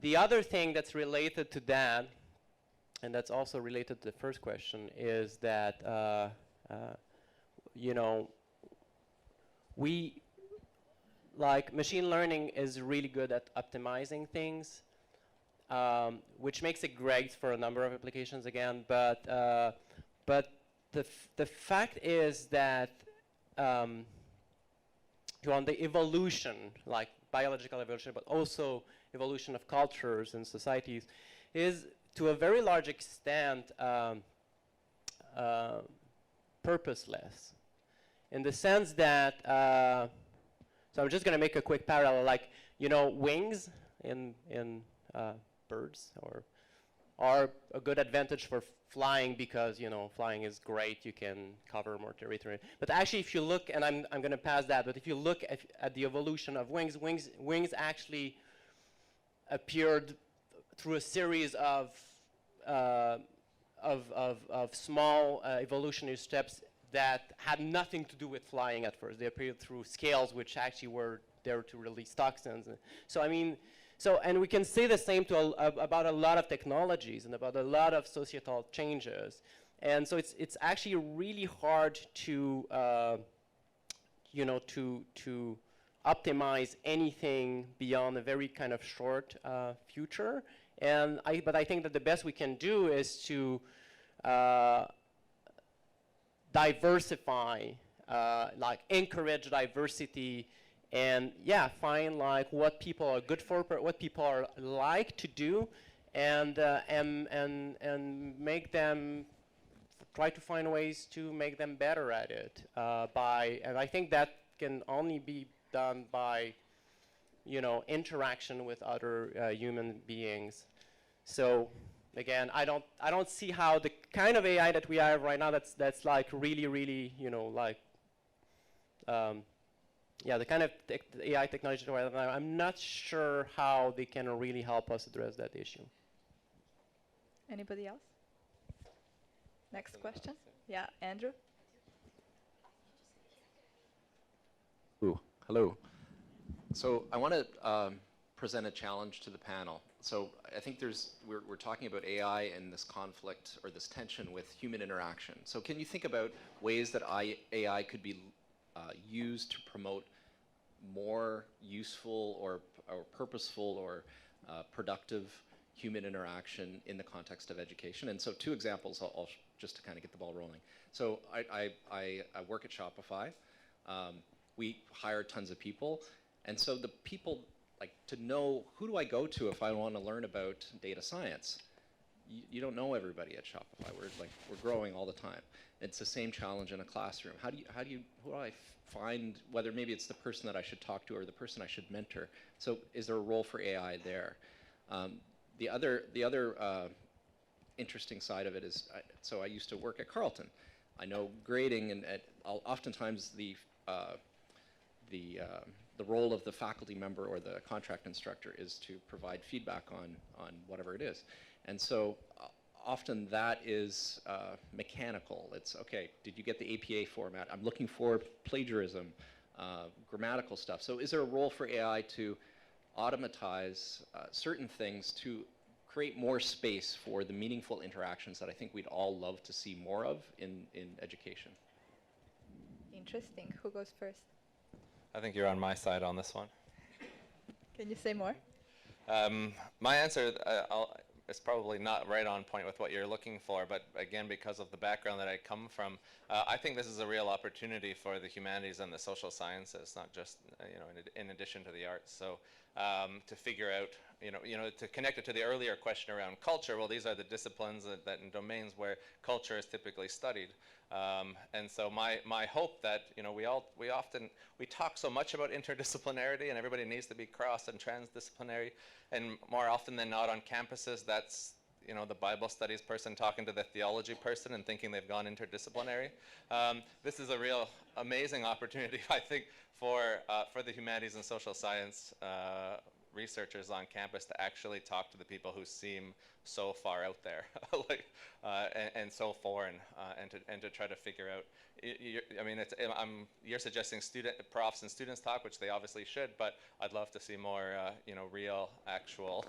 The other thing that's related to that, and that's also related to the first question, is that machine learning is really good at optimizing things, which makes it great for a number of applications again. But the fact is that on the evolution, like biological evolution, but also evolution of cultures and societies, is to a very large extent purposeless, in the sense that, so I'm just going to make a quick parallel, like, wings in birds are a good advantage for flying because, flying is great, you can cover more territory. But actually, if you look, and I'm going to pass that, but if you look at the evolution of wings actually appeared through a series of small evolutionary steps that had nothing to do with flying at first. They appeared through scales, which actually were there to release toxins. So I mean, and we can say the same about a lot of technologies and about a lot of societal changes. And so it's actually really hard to optimize anything beyond a very kind of short future. But I think that the best we can do is to diversify, like encourage diversity, and yeah, find like what people are good for, what people are like to do, and make them try to find ways to make them better at it. And I think that can only be done by, you know, interaction with other human beings. So again, I don't see how the kind of AI that we have right now that's like really, you know, like yeah, the kind of AI technology that we have now, I'm not sure how they can really help us address that issue. Anybody else? Next question. Yeah, Andrew. Ooh, hello. So I want to present a challenge to the panel. So I think we're talking about AI and this conflict or this tension with human interaction. So can you think about ways that AI could be used to promote more useful or purposeful or productive human interaction in the context of education? And so 2 examples, just to kind of get the ball rolling. So I work at Shopify. We hire tons of people. And so the people, like, to know who do I go to if I want to learn about data science? You don't know everybody at Shopify. We're growing all the time. It's the same challenge in a classroom. Who do I find, whether maybe it's the person that I should talk to or the person I should mentor? So is there a role for AI there? The other interesting side of it is, so I used to work at Carleton. I know grading, and oftentimes the role of the faculty member or the contract instructor is to provide feedback on whatever it is. And so often that is mechanical. It's, okay, did you get the APA format? I'm looking for plagiarism, grammatical stuff. So is there a role for AI to automatize certain things to create more space for the meaningful interactions that I think we'd all love to see more of in education? Interesting. Who goes first? I think you're on my side on this one. Can you say more? My answer is probably not right on point with what you're looking for, but again, because of the background that I come from, I think this is a real opportunity for the humanities and the social sciences, not just in addition to the arts. So to figure out, to connect it to the earlier question around culture. Well, these are the disciplines that in domains where culture is typically studied. And so my hope that we talk so much about interdisciplinarity, and everybody needs to be cross and transdisciplinary, and more often than not on campuses, that's the Bible studies person talking to the theology person and thinking they've gone interdisciplinary. This is a real amazing opportunity, I think, for the humanities and social science researchers on campus to actually talk to the people who seem so far out there, and so foreign, and to try to figure out. You're suggesting profs and students talk, which they obviously should, but I'd love to see more, real, actual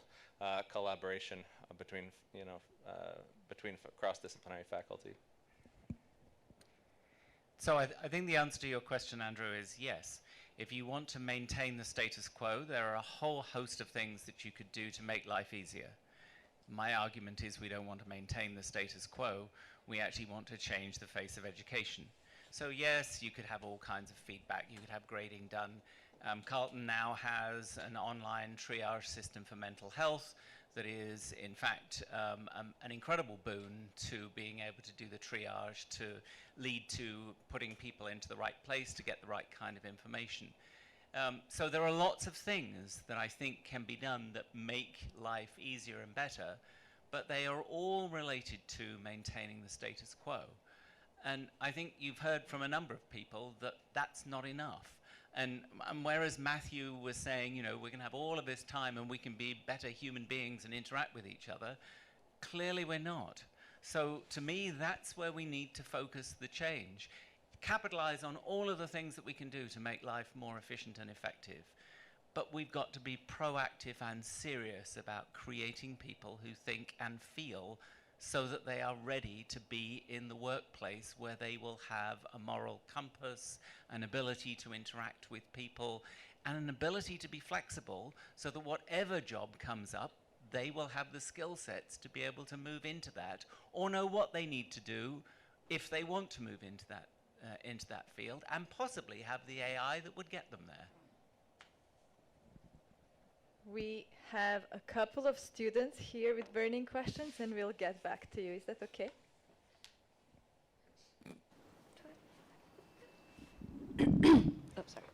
collaboration between cross-disciplinary faculty. So I think the answer to your question, Andrew, is yes. If you want to maintain the status quo, there are a whole host of things that you could do to make life easier. My argument is we don't want to maintain the status quo. We actually want to change the face of education. So yes, you could have all kinds of feedback. You could have grading done. Carleton now has an online triage system for mental health that is, in fact, an incredible boon to being able to do the triage, to lead to putting people into the right place to get the right kind of information. So there are lots of things that I think can be done that make life easier and better, but they are all related to maintaining the status quo. And I think you've heard from a number of people that that's not enough. And whereas Matthew was saying, we're going to have all of this time and we can be better human beings and interact with each other, clearly we're not. So to me, that's where we need to focus the change. Capitalize on all of the things that we can do to make life more efficient and effective. But we've got to be proactive and serious about creating people who think and feel so that they are ready to be in the workplace where they will have a moral compass, an ability to interact with people, and an ability to be flexible so that whatever job comes up, they will have the skill sets to be able to move into that or know what they need to do if they want to move into that field, and possibly have the AI that would get them there. We have a couple of students here with burning questions, and we'll get back to you. Is that okay? Oh, sorry.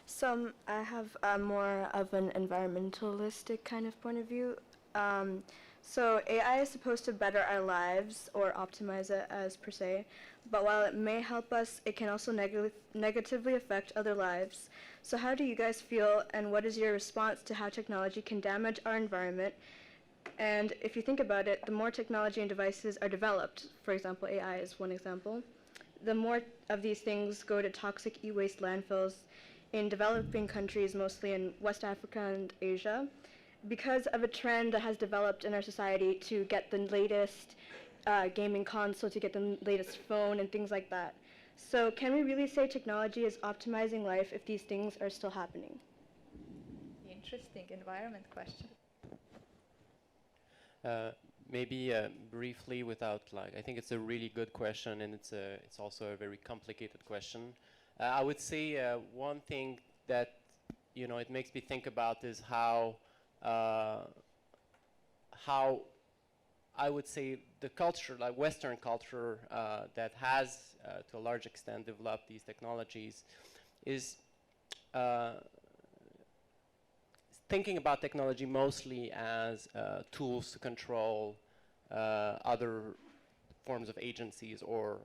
So I have more of an environmentalistic kind of point of view. So AI is supposed to better our lives or optimize it as per se, but while it may help us, it can also negatively affect other lives. So how do you guys feel, and what is your response to how technology can damage our environment? And if you think about it, the more technology and devices are developed, for example, AI is one example, the more of these things go to toxic e-waste landfills in developing countries, mostly in West Africa and Asia, because of a trend that has developed in our society to get the latest gaming console, to get the latest phone and things like that. So can we really say technology is optimizing life if these things are still happening? Interesting environment question. Maybe briefly, without I think it's a really good question, and it's also a very complicated question. I would say one thing that it makes me think about is how I would say the culture, like Western culture, that has to a large extent developed these technologies, is thinking about technology mostly as tools to control other forms of agencies or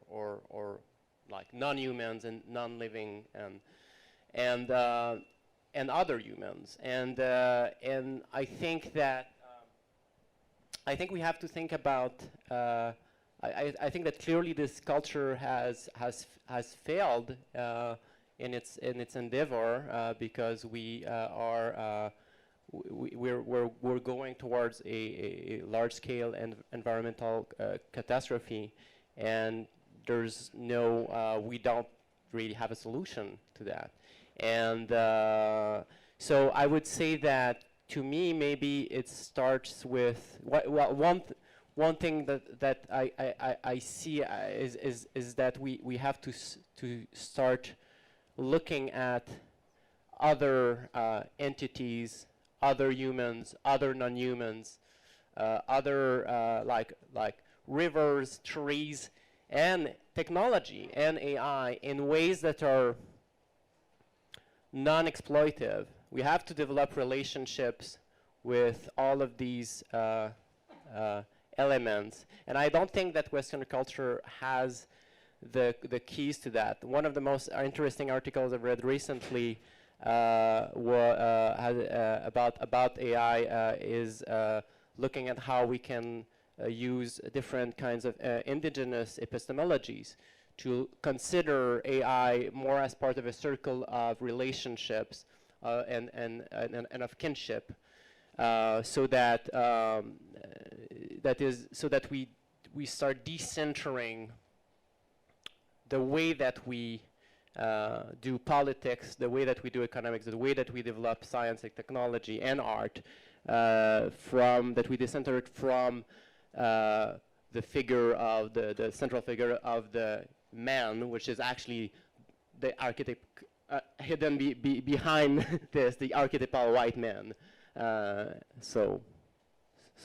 like non-humans and non-living and other humans, and I think that we have to think about. I think that clearly this culture has failed in its endeavor because we're going towards a large-scale environmental catastrophe, and there's we don't really have a solution to that. And so I would say that to me, maybe it starts with one thing that I see is that we have to start looking at other entities, other humans, other non-humans, other like rivers, trees, and technology and AI in ways that are non-exploitive. We have to develop relationships with all of these elements, and I don't think that Western culture has the keys to that. One of the most interesting articles I've read recently about AI is looking at how we can use different kinds of indigenous epistemologies to consider AI more as part of a circle of relationships and of kinship, so that we start decentering the way that we do politics, the way that we do economics, the way that we develop science and technology and art, that we decenter it from the figure of the central figure of the man, which is actually the archetype hidden behind this, the archetypal white man. So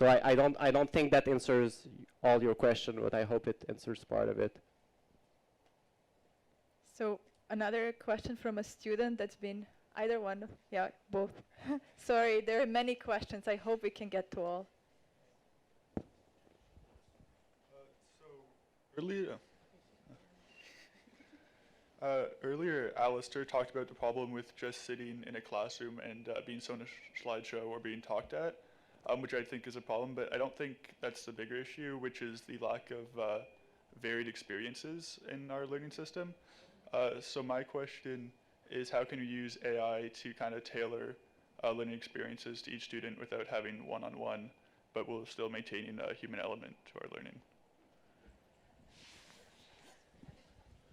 I don't think that answers all your question, but I hope it answers part of it. So another question from a student that's been either one, yeah, both. Sorry, there are many questions. I hope we can get to all. Earlier, Alistair talked about the problem with just sitting in a classroom and being shown a slideshow or being talked at, which I think is a problem, but I don't think that's the bigger issue, which is the lack of varied experiences in our learning system. So my question is, how can we use AI to kind of tailor learning experiences to each student without having one-on-one, but while still maintaining a human element to our learning?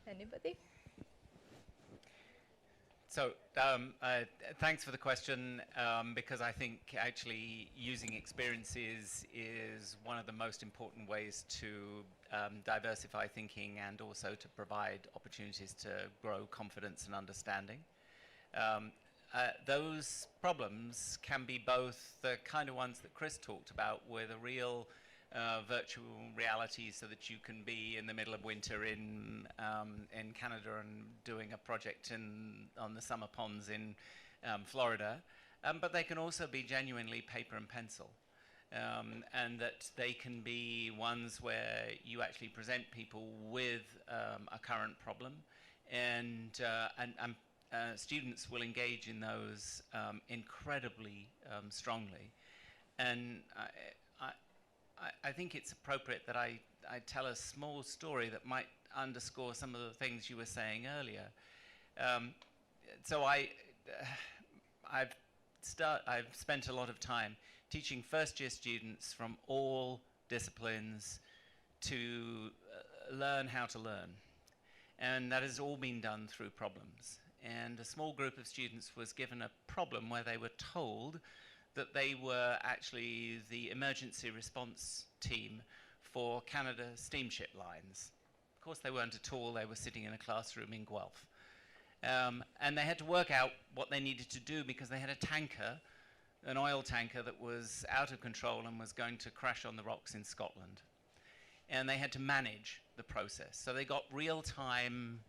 Anybody? Thanks for the question, because I think actually using experiences is one of the most important ways to diversify thinking and also to provide opportunities to grow confidence and understanding. Those problems can be both the kind of ones that Chris talked about, with a real virtual reality, so that you can be in the middle of winter in Canada and doing a project on the summer ponds in Florida, but they can also be genuinely paper and pencil, and that they can be ones where you actually present people with a current problem, and students will engage in those incredibly strongly. And I think it's appropriate that I tell a small story that might underscore some of the things you were saying earlier. I've spent a lot of time teaching first-year students from all disciplines to learn how to learn. And that has all been done through problems. And a small group of students was given a problem where they were told that they were actually the emergency response team for Canada steamship lines. Of course, they weren't at all. They were sitting in a classroom in Guelph. And they had to work out what they needed to do, because they had a tanker, an oil tanker, that was out of control and was going to crash on the rocks in Scotland. And they had to manage the process. So they got real-time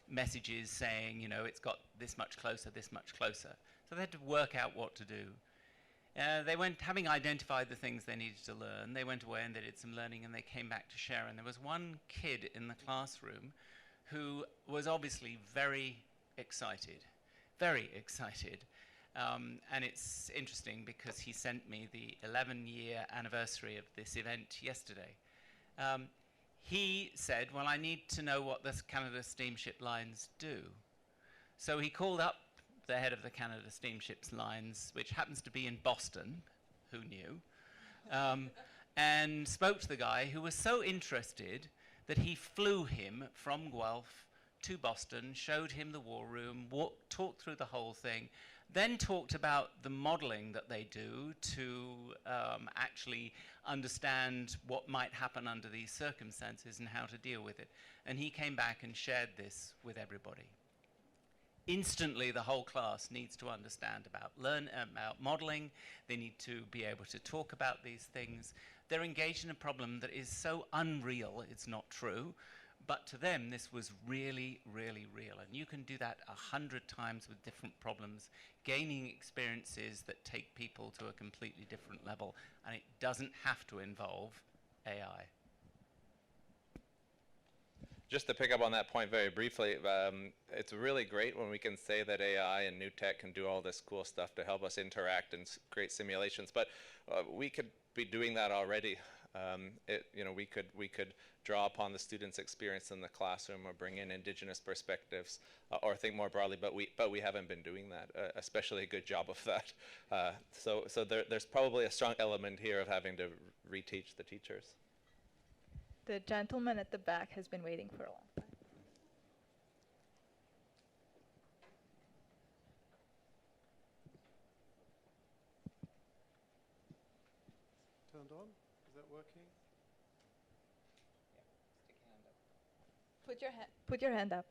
messages saying, you know, it's got this much closer, this much closer. So they had to work out what to do. They went, having identified the things they needed to learn, they went away and they did some learning, and they came back to share. And there was one kid in the classroom who was obviously very excited. And it's interesting because he sent me the 11-year anniversary of this event yesterday. He said, well, I need to know what the Canada Steamship Lines do. So he called up the head of the Canada Steamships Lines, which happens to be in Boston, who knew, and spoke to the guy, who was so interested that he flew him from Guelph to Boston, showed him the war room, talked through the whole thing, then talked about the modeling that they do to actually understand what might happen under these circumstances and how to deal with it. And he came back and shared this with everybody. Instantly, the whole class needs to understand about modeling. They need to be able to talk about these things. They're engaged in a problem that is so unreal, it's not true. But to them, this was really, really real. And you can do that 100 times with different problems, gaining experiences that take people to a completely different level. And it doesn't have to involve AI. Just to pick up on that point very briefly, it's really great when we can say that AI and new tech can do all this cool stuff to help us interact and create simulations. But we could be doing that already. We could draw upon the students' experience in the classroom, or bring in Indigenous perspectives, or think more broadly. But we haven't been doing that, especially a good job of that. So there's probably a strong element here of having to reteach the teachers. The gentleman at the back has been waiting for a long time. Turned on? Is that working? Put your hand up.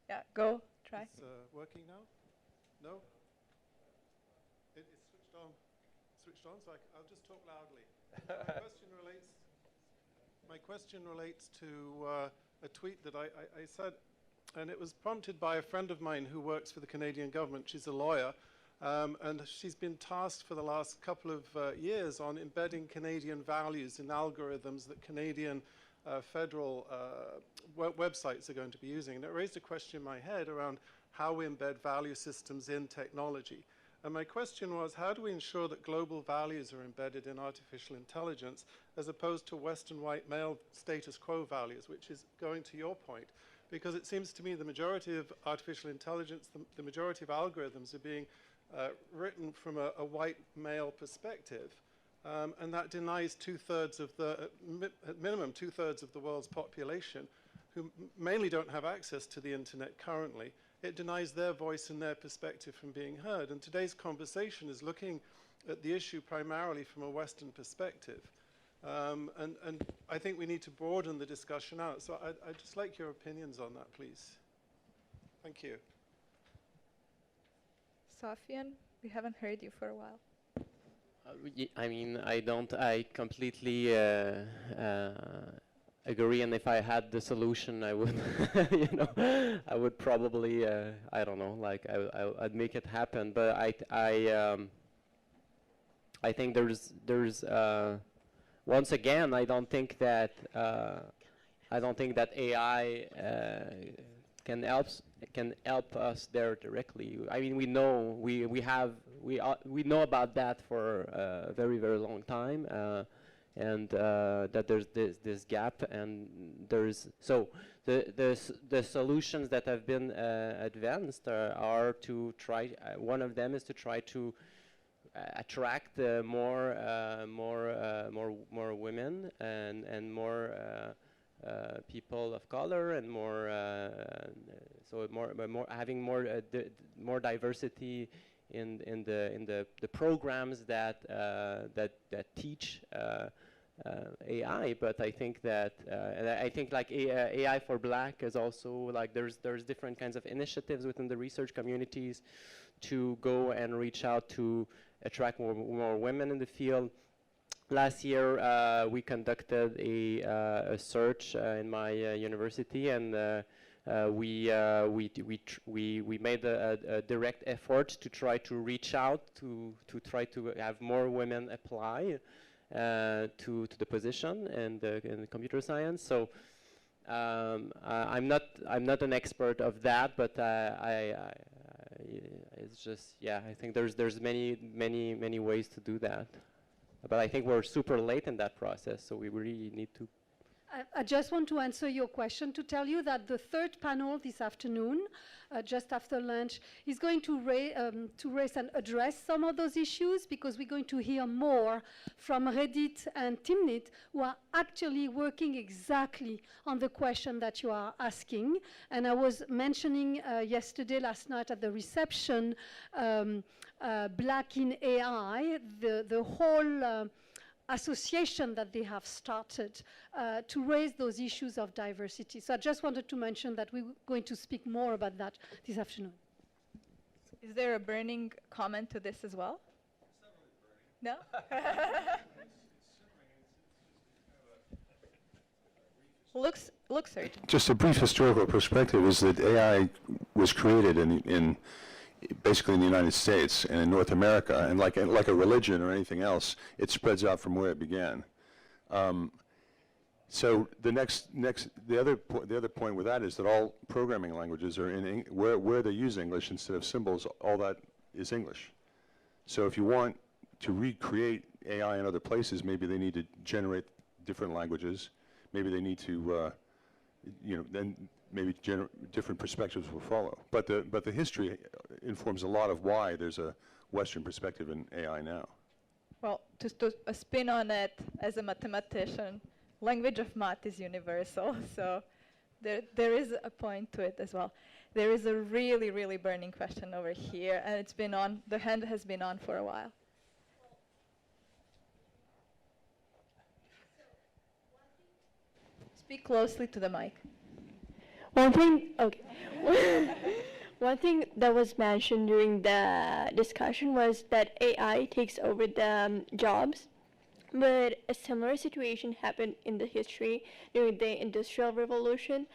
Yeah, go, try. It's working now? No? It's switched on. Switched on, so I'll just talk loudly. My question relates to a tweet that I said, and it was prompted by a friend of mine who works for the Canadian government. She's a lawyer, and she's been tasked for the last couple of years on embedding Canadian values in algorithms that Canadian federal websites are going to be using. And it raised a question in my head around how we embed value systems in technology. And my question was, how do we ensure that global values are embedded in artificial intelligence as opposed to Western white male status quo values, which is going to your point? Because it seems to me the majority of artificial intelligence, the majority of algorithms are being written from a white male perspective. And that denies at minimum two-thirds of the world's population, who mainly don't have access to the internet currently, it denies their voice and their perspective from being heard. And today's conversation is looking at the issue primarily from a Western perspective. And I think we need to broaden the discussion out. So I'd just like your opinions on that, please. Thank you. Sofian, we haven't heard you for a while. I mean, I completely agree, and if I had the solution, I would, you know, I would probably, I don't know, like I'd make it happen. But I think there's once again, I don't think that AI can help us there directly. I mean, we know we know about that for a very, very long time, and that there's this gap, and there's the solutions that have been advanced are to try. One of them is to try to attract more women and more people of color, and more having more diversity in the programs that teach AI. But I think that and I think like AI for Black is also like there's different kinds of initiatives within the research communities to go and reach out to attract more women in the field. Last year, we conducted a search in my university, and we made a direct effort to try to reach out to try to have more women apply to the position in the computer science. So I'm not an expert of that, but it's just, yeah, I think there's many ways to do that. But I think we're super late in that process, so we really need to. I just want to answer your question, to tell you that the third panel this afternoon, just after lunch, is going to raise and address some of those issues, because we're going to hear more from Reddit and Timnit, who are actually working exactly on the question that you are asking. And I was mentioning last night at the reception, Black in AI, the whole association that they have started to raise those issues of diversity. So I just wanted to mention that we're going to speak more about that this afternoon. Is there a burning comment to this as well? No? Looks urgent. Just a brief historical perspective is that AI was created in basically in the United States and in North America, and like a religion or anything else, it spreads out from where it began. So the other point with that is that all programming languages are in where they use English instead of symbols. All that is English. So if you want to recreate AI in other places, maybe they need to generate different languages. Maybe they need to, then maybe different perspectives will follow. But the history informs a lot of why there's a Western perspective in AI now. Well, just a spin on it, as a mathematician, language of math is universal, so there is a point to it as well. There is a really, really burning question over here, and it's been on, the hand has been on for a while. Speak closely to the mic. One thing that was mentioned during the discussion was that AI takes over the jobs, but a similar situation happened in the history during the Industrial Revolution.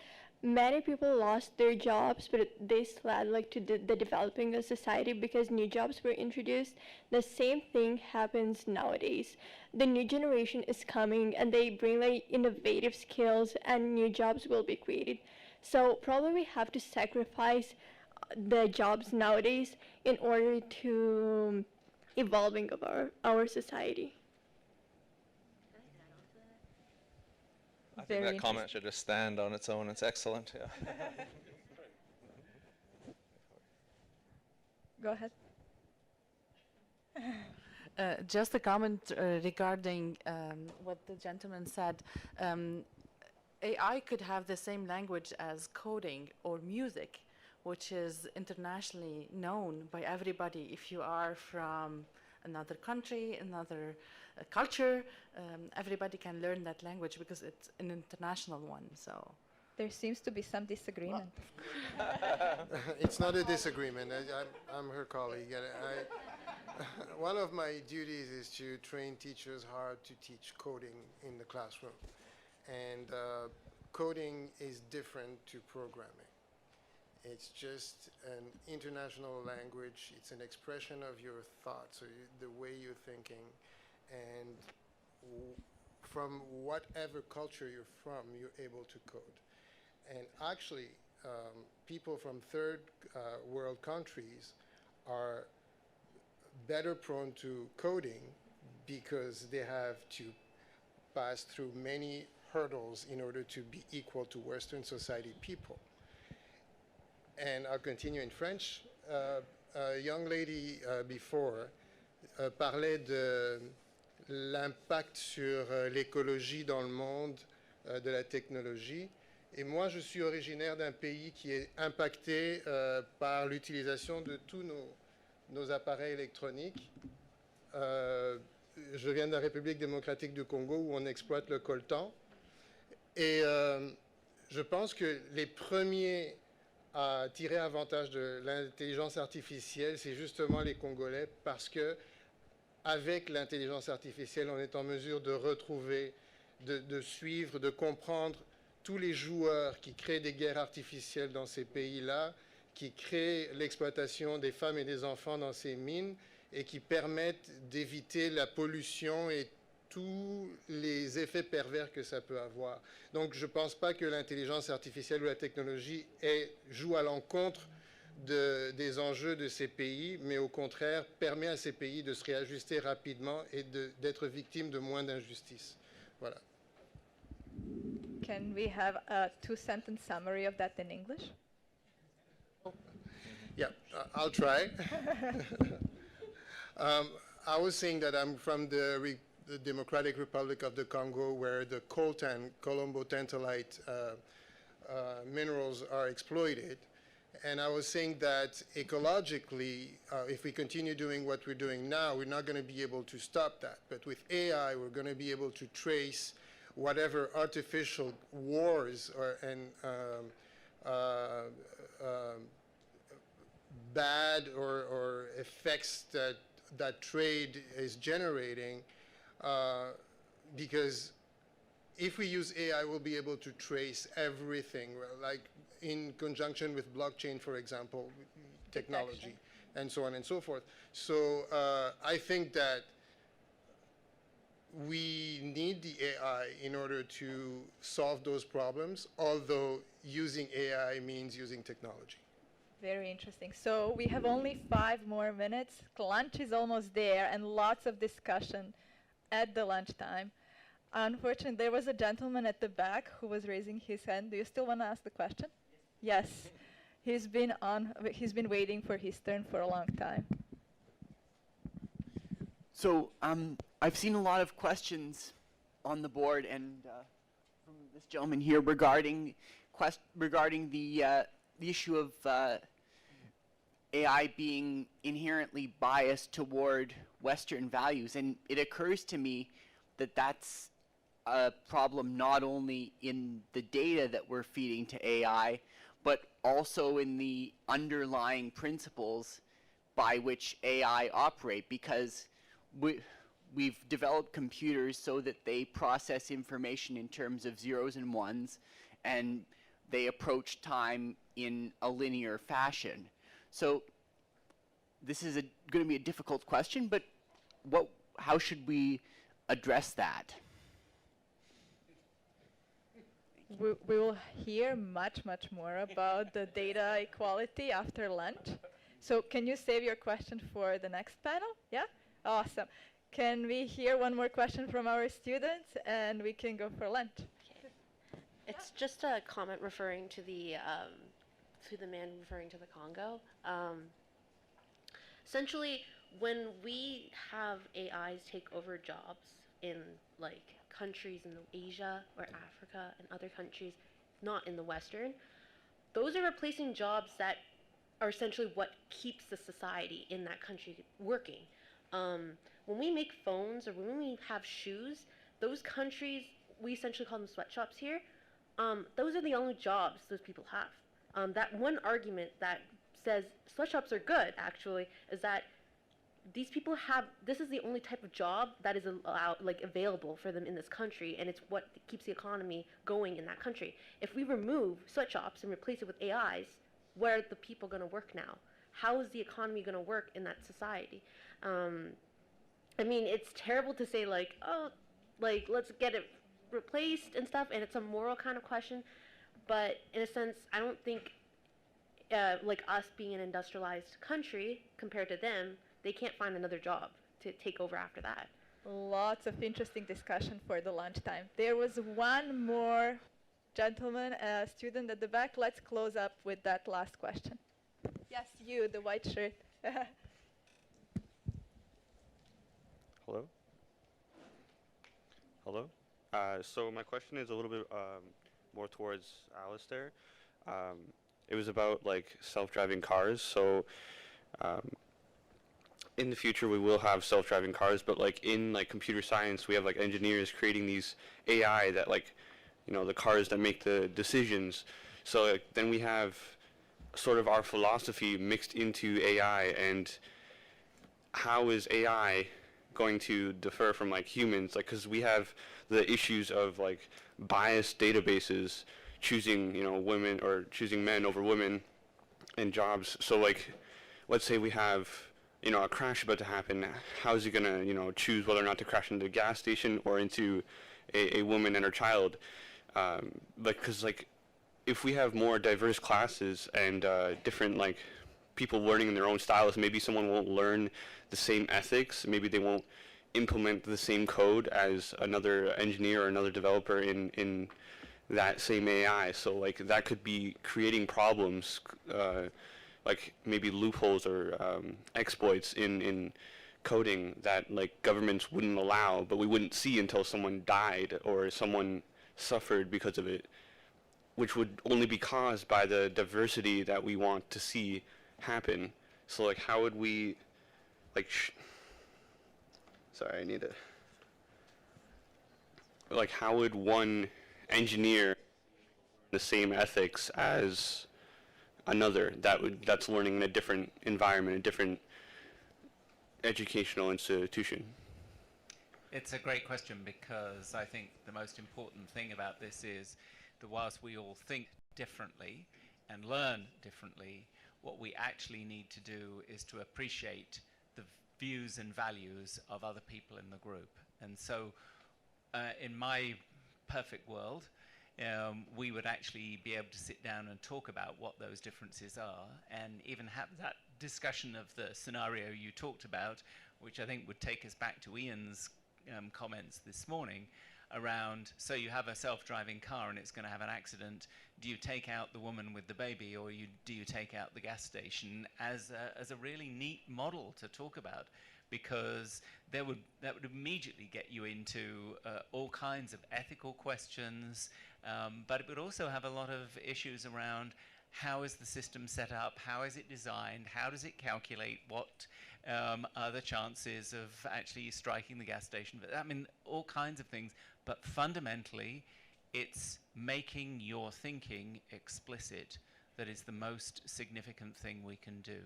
Many people lost their jobs, but they still had to the developing of society because new jobs were introduced. The same thing happens nowadays. The new generation is coming, and they bring innovative skills, and new jobs will be created. So probably we have to sacrifice the jobs nowadays in order to evolving of our society. I think that comment should just stand on its own. It's excellent. Yeah. Go ahead. Just a comment regarding what the gentleman said. AI could have the same language as coding or music, which is internationally known by everybody. If you are from another country, another culture, everybody can learn that language because it's an international one. So There seems to be some disagreement. It's not a disagreement. I'm her colleague. And one of my duties is to train teachers how to teach coding in the classroom. And coding is different to programming. It's just an international language. It's an expression of your thoughts, or the way you're thinking. And from whatever culture you're from, you're able to code. And actually, people from third world countries are better prone to coding because they have to pass through many hurdles in order to be equal to Western society people. And I'll continue in French. A young lady before parlait de l'impact sur l'écologie dans le monde de la technologie. Et moi, je suis originaire d'un pays qui est impacté par l'utilisation de tous nos appareils électroniques. Je viens de la République démocratique du Congo où on exploite le coltan. Et je pense que les premiers à tirer avantage de l'intelligence artificielle, c'est justement les Congolais, parce que avec l'intelligence artificielle, on est en mesure de retrouver, de suivre, de comprendre tous les joueurs qui créent des guerres artificielles dans ces pays-là, qui créent l'exploitation des femmes et des enfants dans ces mines et qui permettent d'éviter la pollution et tous les effets pervers que ça peut avoir. Donc je ne pense pas que l'intelligence artificielle ou la technologie joue à l'encontre des enjeux de ces pays, mais au contraire permet à ces pays de se réajuster rapidement et d'être victimes de moins d'injustice. Voilà. Can we have a two-sentence summary of that in English? Yeah, I'll try. I was saying that I'm from the Democratic Republic of the Congo, where the coltan, columbo-tantalite minerals are exploited. And I was saying that ecologically, if we continue doing what we're doing now, we're not going to be able to stop that. But with AI, we're going to be able to trace whatever artificial wars and bad or effects that trade is generating, because if we use AI, we'll be able to trace everything, like in conjunction with blockchain, for example, technology, and so on and so forth. So I think that we need the AI in order to solve those problems, although using AI means using technology. Very interesting. So we have only 5 more minutes. Lunch is almost there and lots of discussion at the lunchtime. Unfortunately, there was a gentleman at the back who was raising his hand. Do you still want to ask the question? Yes. He's been waiting for his turn for a long time. So I've seen a lot of questions on the board and from this gentleman here regarding the issue of AI being inherently biased toward Western values. And it occurs to me that that's a problem not only in the data that we're feeding to AI, but also in the underlying principles by which AI operate, because we've developed computers so that they process information in terms of zeros and ones, and they approach time in a linear fashion. So this is going to be a difficult question, but how should we address that? We will hear much more about the data equality after lunch. So can you save your question for the next panel? Yeah? Awesome. Can we hear one more question from our students and we can go for lunch? Okay. It's just a comment referring to the man referring to the Congo. Essentially, when we have AIs take over jobs in like countries in Asia or Africa and other countries not in the Western, those are replacing jobs that are essentially what keeps the society in that country working. When we make phones or when we have shoes, those countries, we essentially call them sweatshops here, those are the only jobs those people have. That one argument that says sweatshops are good, actually, is that these people have, this is the only type of job that is available for them in this country, and it's what keeps the economy going in that country. If we remove sweatshops and replace it with AIs, where are the people going to work now? How is the economy going to work in that society? I mean, it's terrible to say let's get it replaced and stuff, and it's a moral kind of question, but in a sense, I don't think us being an industrialized country compared to them, they can't find another job to take over after that. Lots of interesting discussion for the lunchtime. There was one more gentleman, a student at the back. Let's close up with that last question. Yes, you, the white shirt. Hello? Hello? So my question is a little bit more towards Alistair. It was about self-driving cars. So in the future we will have self-driving cars, but in computer science we have engineers creating these AI that the cars that make the decisions. So then we have sort of our philosophy mixed into AI, and how is AI going to differ from humans? Because we have the issues of biased databases choosing women or choosing men over women in jobs. So let's say we have a crash about to happen. How is he gonna choose whether or not to crash into a gas station or into a woman and her child? Because if we have more diverse classes and different people learning in their own styles, maybe someone won't learn the same ethics, maybe they won't implement the same code as another engineer or another developer in that same AI. So that could be creating problems, maybe loopholes or exploits in coding that governments wouldn't allow, but we wouldn't see until someone died or someone suffered because of it, which would only be caused by the diversity that we want to see happen. So how would we sorry, I need to how would one engineer the same ethics as another that's learning in a different environment, a different educational institution? It's a great question, because I think the most important thing about this is that whilst we all think differently and learn differently, what we actually need to do is to appreciate the views and values of other people in the group. And so in my perfect world, we would actually be able to sit down and talk about what those differences are, and even have that discussion of the scenario you talked about, which I think would take us back to Ian's comments this morning around, so you have a self-driving car and it's going to have an accident. Do you take out the woman with the baby, or do you take out the gas station, as a really neat model to talk about? Because that would immediately get you into all kinds of ethical questions, but it would also have a lot of issues around how is the system set up, how is it designed, how does it calculate what are the chances of actually striking the gas station. But I mean, all kinds of things. But fundamentally, it's making your thinking explicit that is the most significant thing we can do.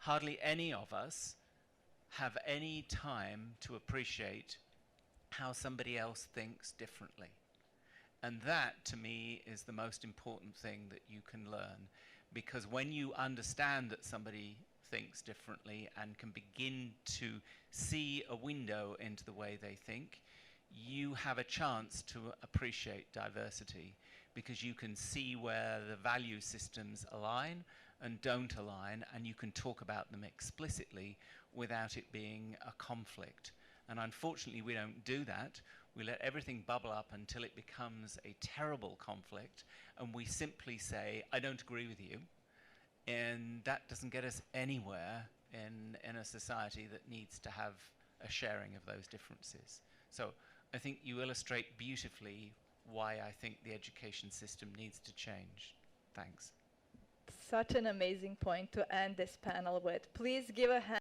Hardly any of us have any time to appreciate how somebody else thinks differently. And that, to me, is the most important thing that you can learn. Because when you understand that somebody thinks differently and can begin to see a window into the way they think, you have a chance to appreciate diversity, because you can see where the value systems align and don't align, and you can talk about them explicitly without it being a conflict. And unfortunately, we don't do that. We let everything bubble up until it becomes a terrible conflict, and we simply say, I don't agree with you. And that doesn't get us anywhere in a society that needs to have a sharing of those differences. So I think you illustrate beautifully why I think the education system needs to change. Thanks. such an amazing point to end this panel with. Please give a hand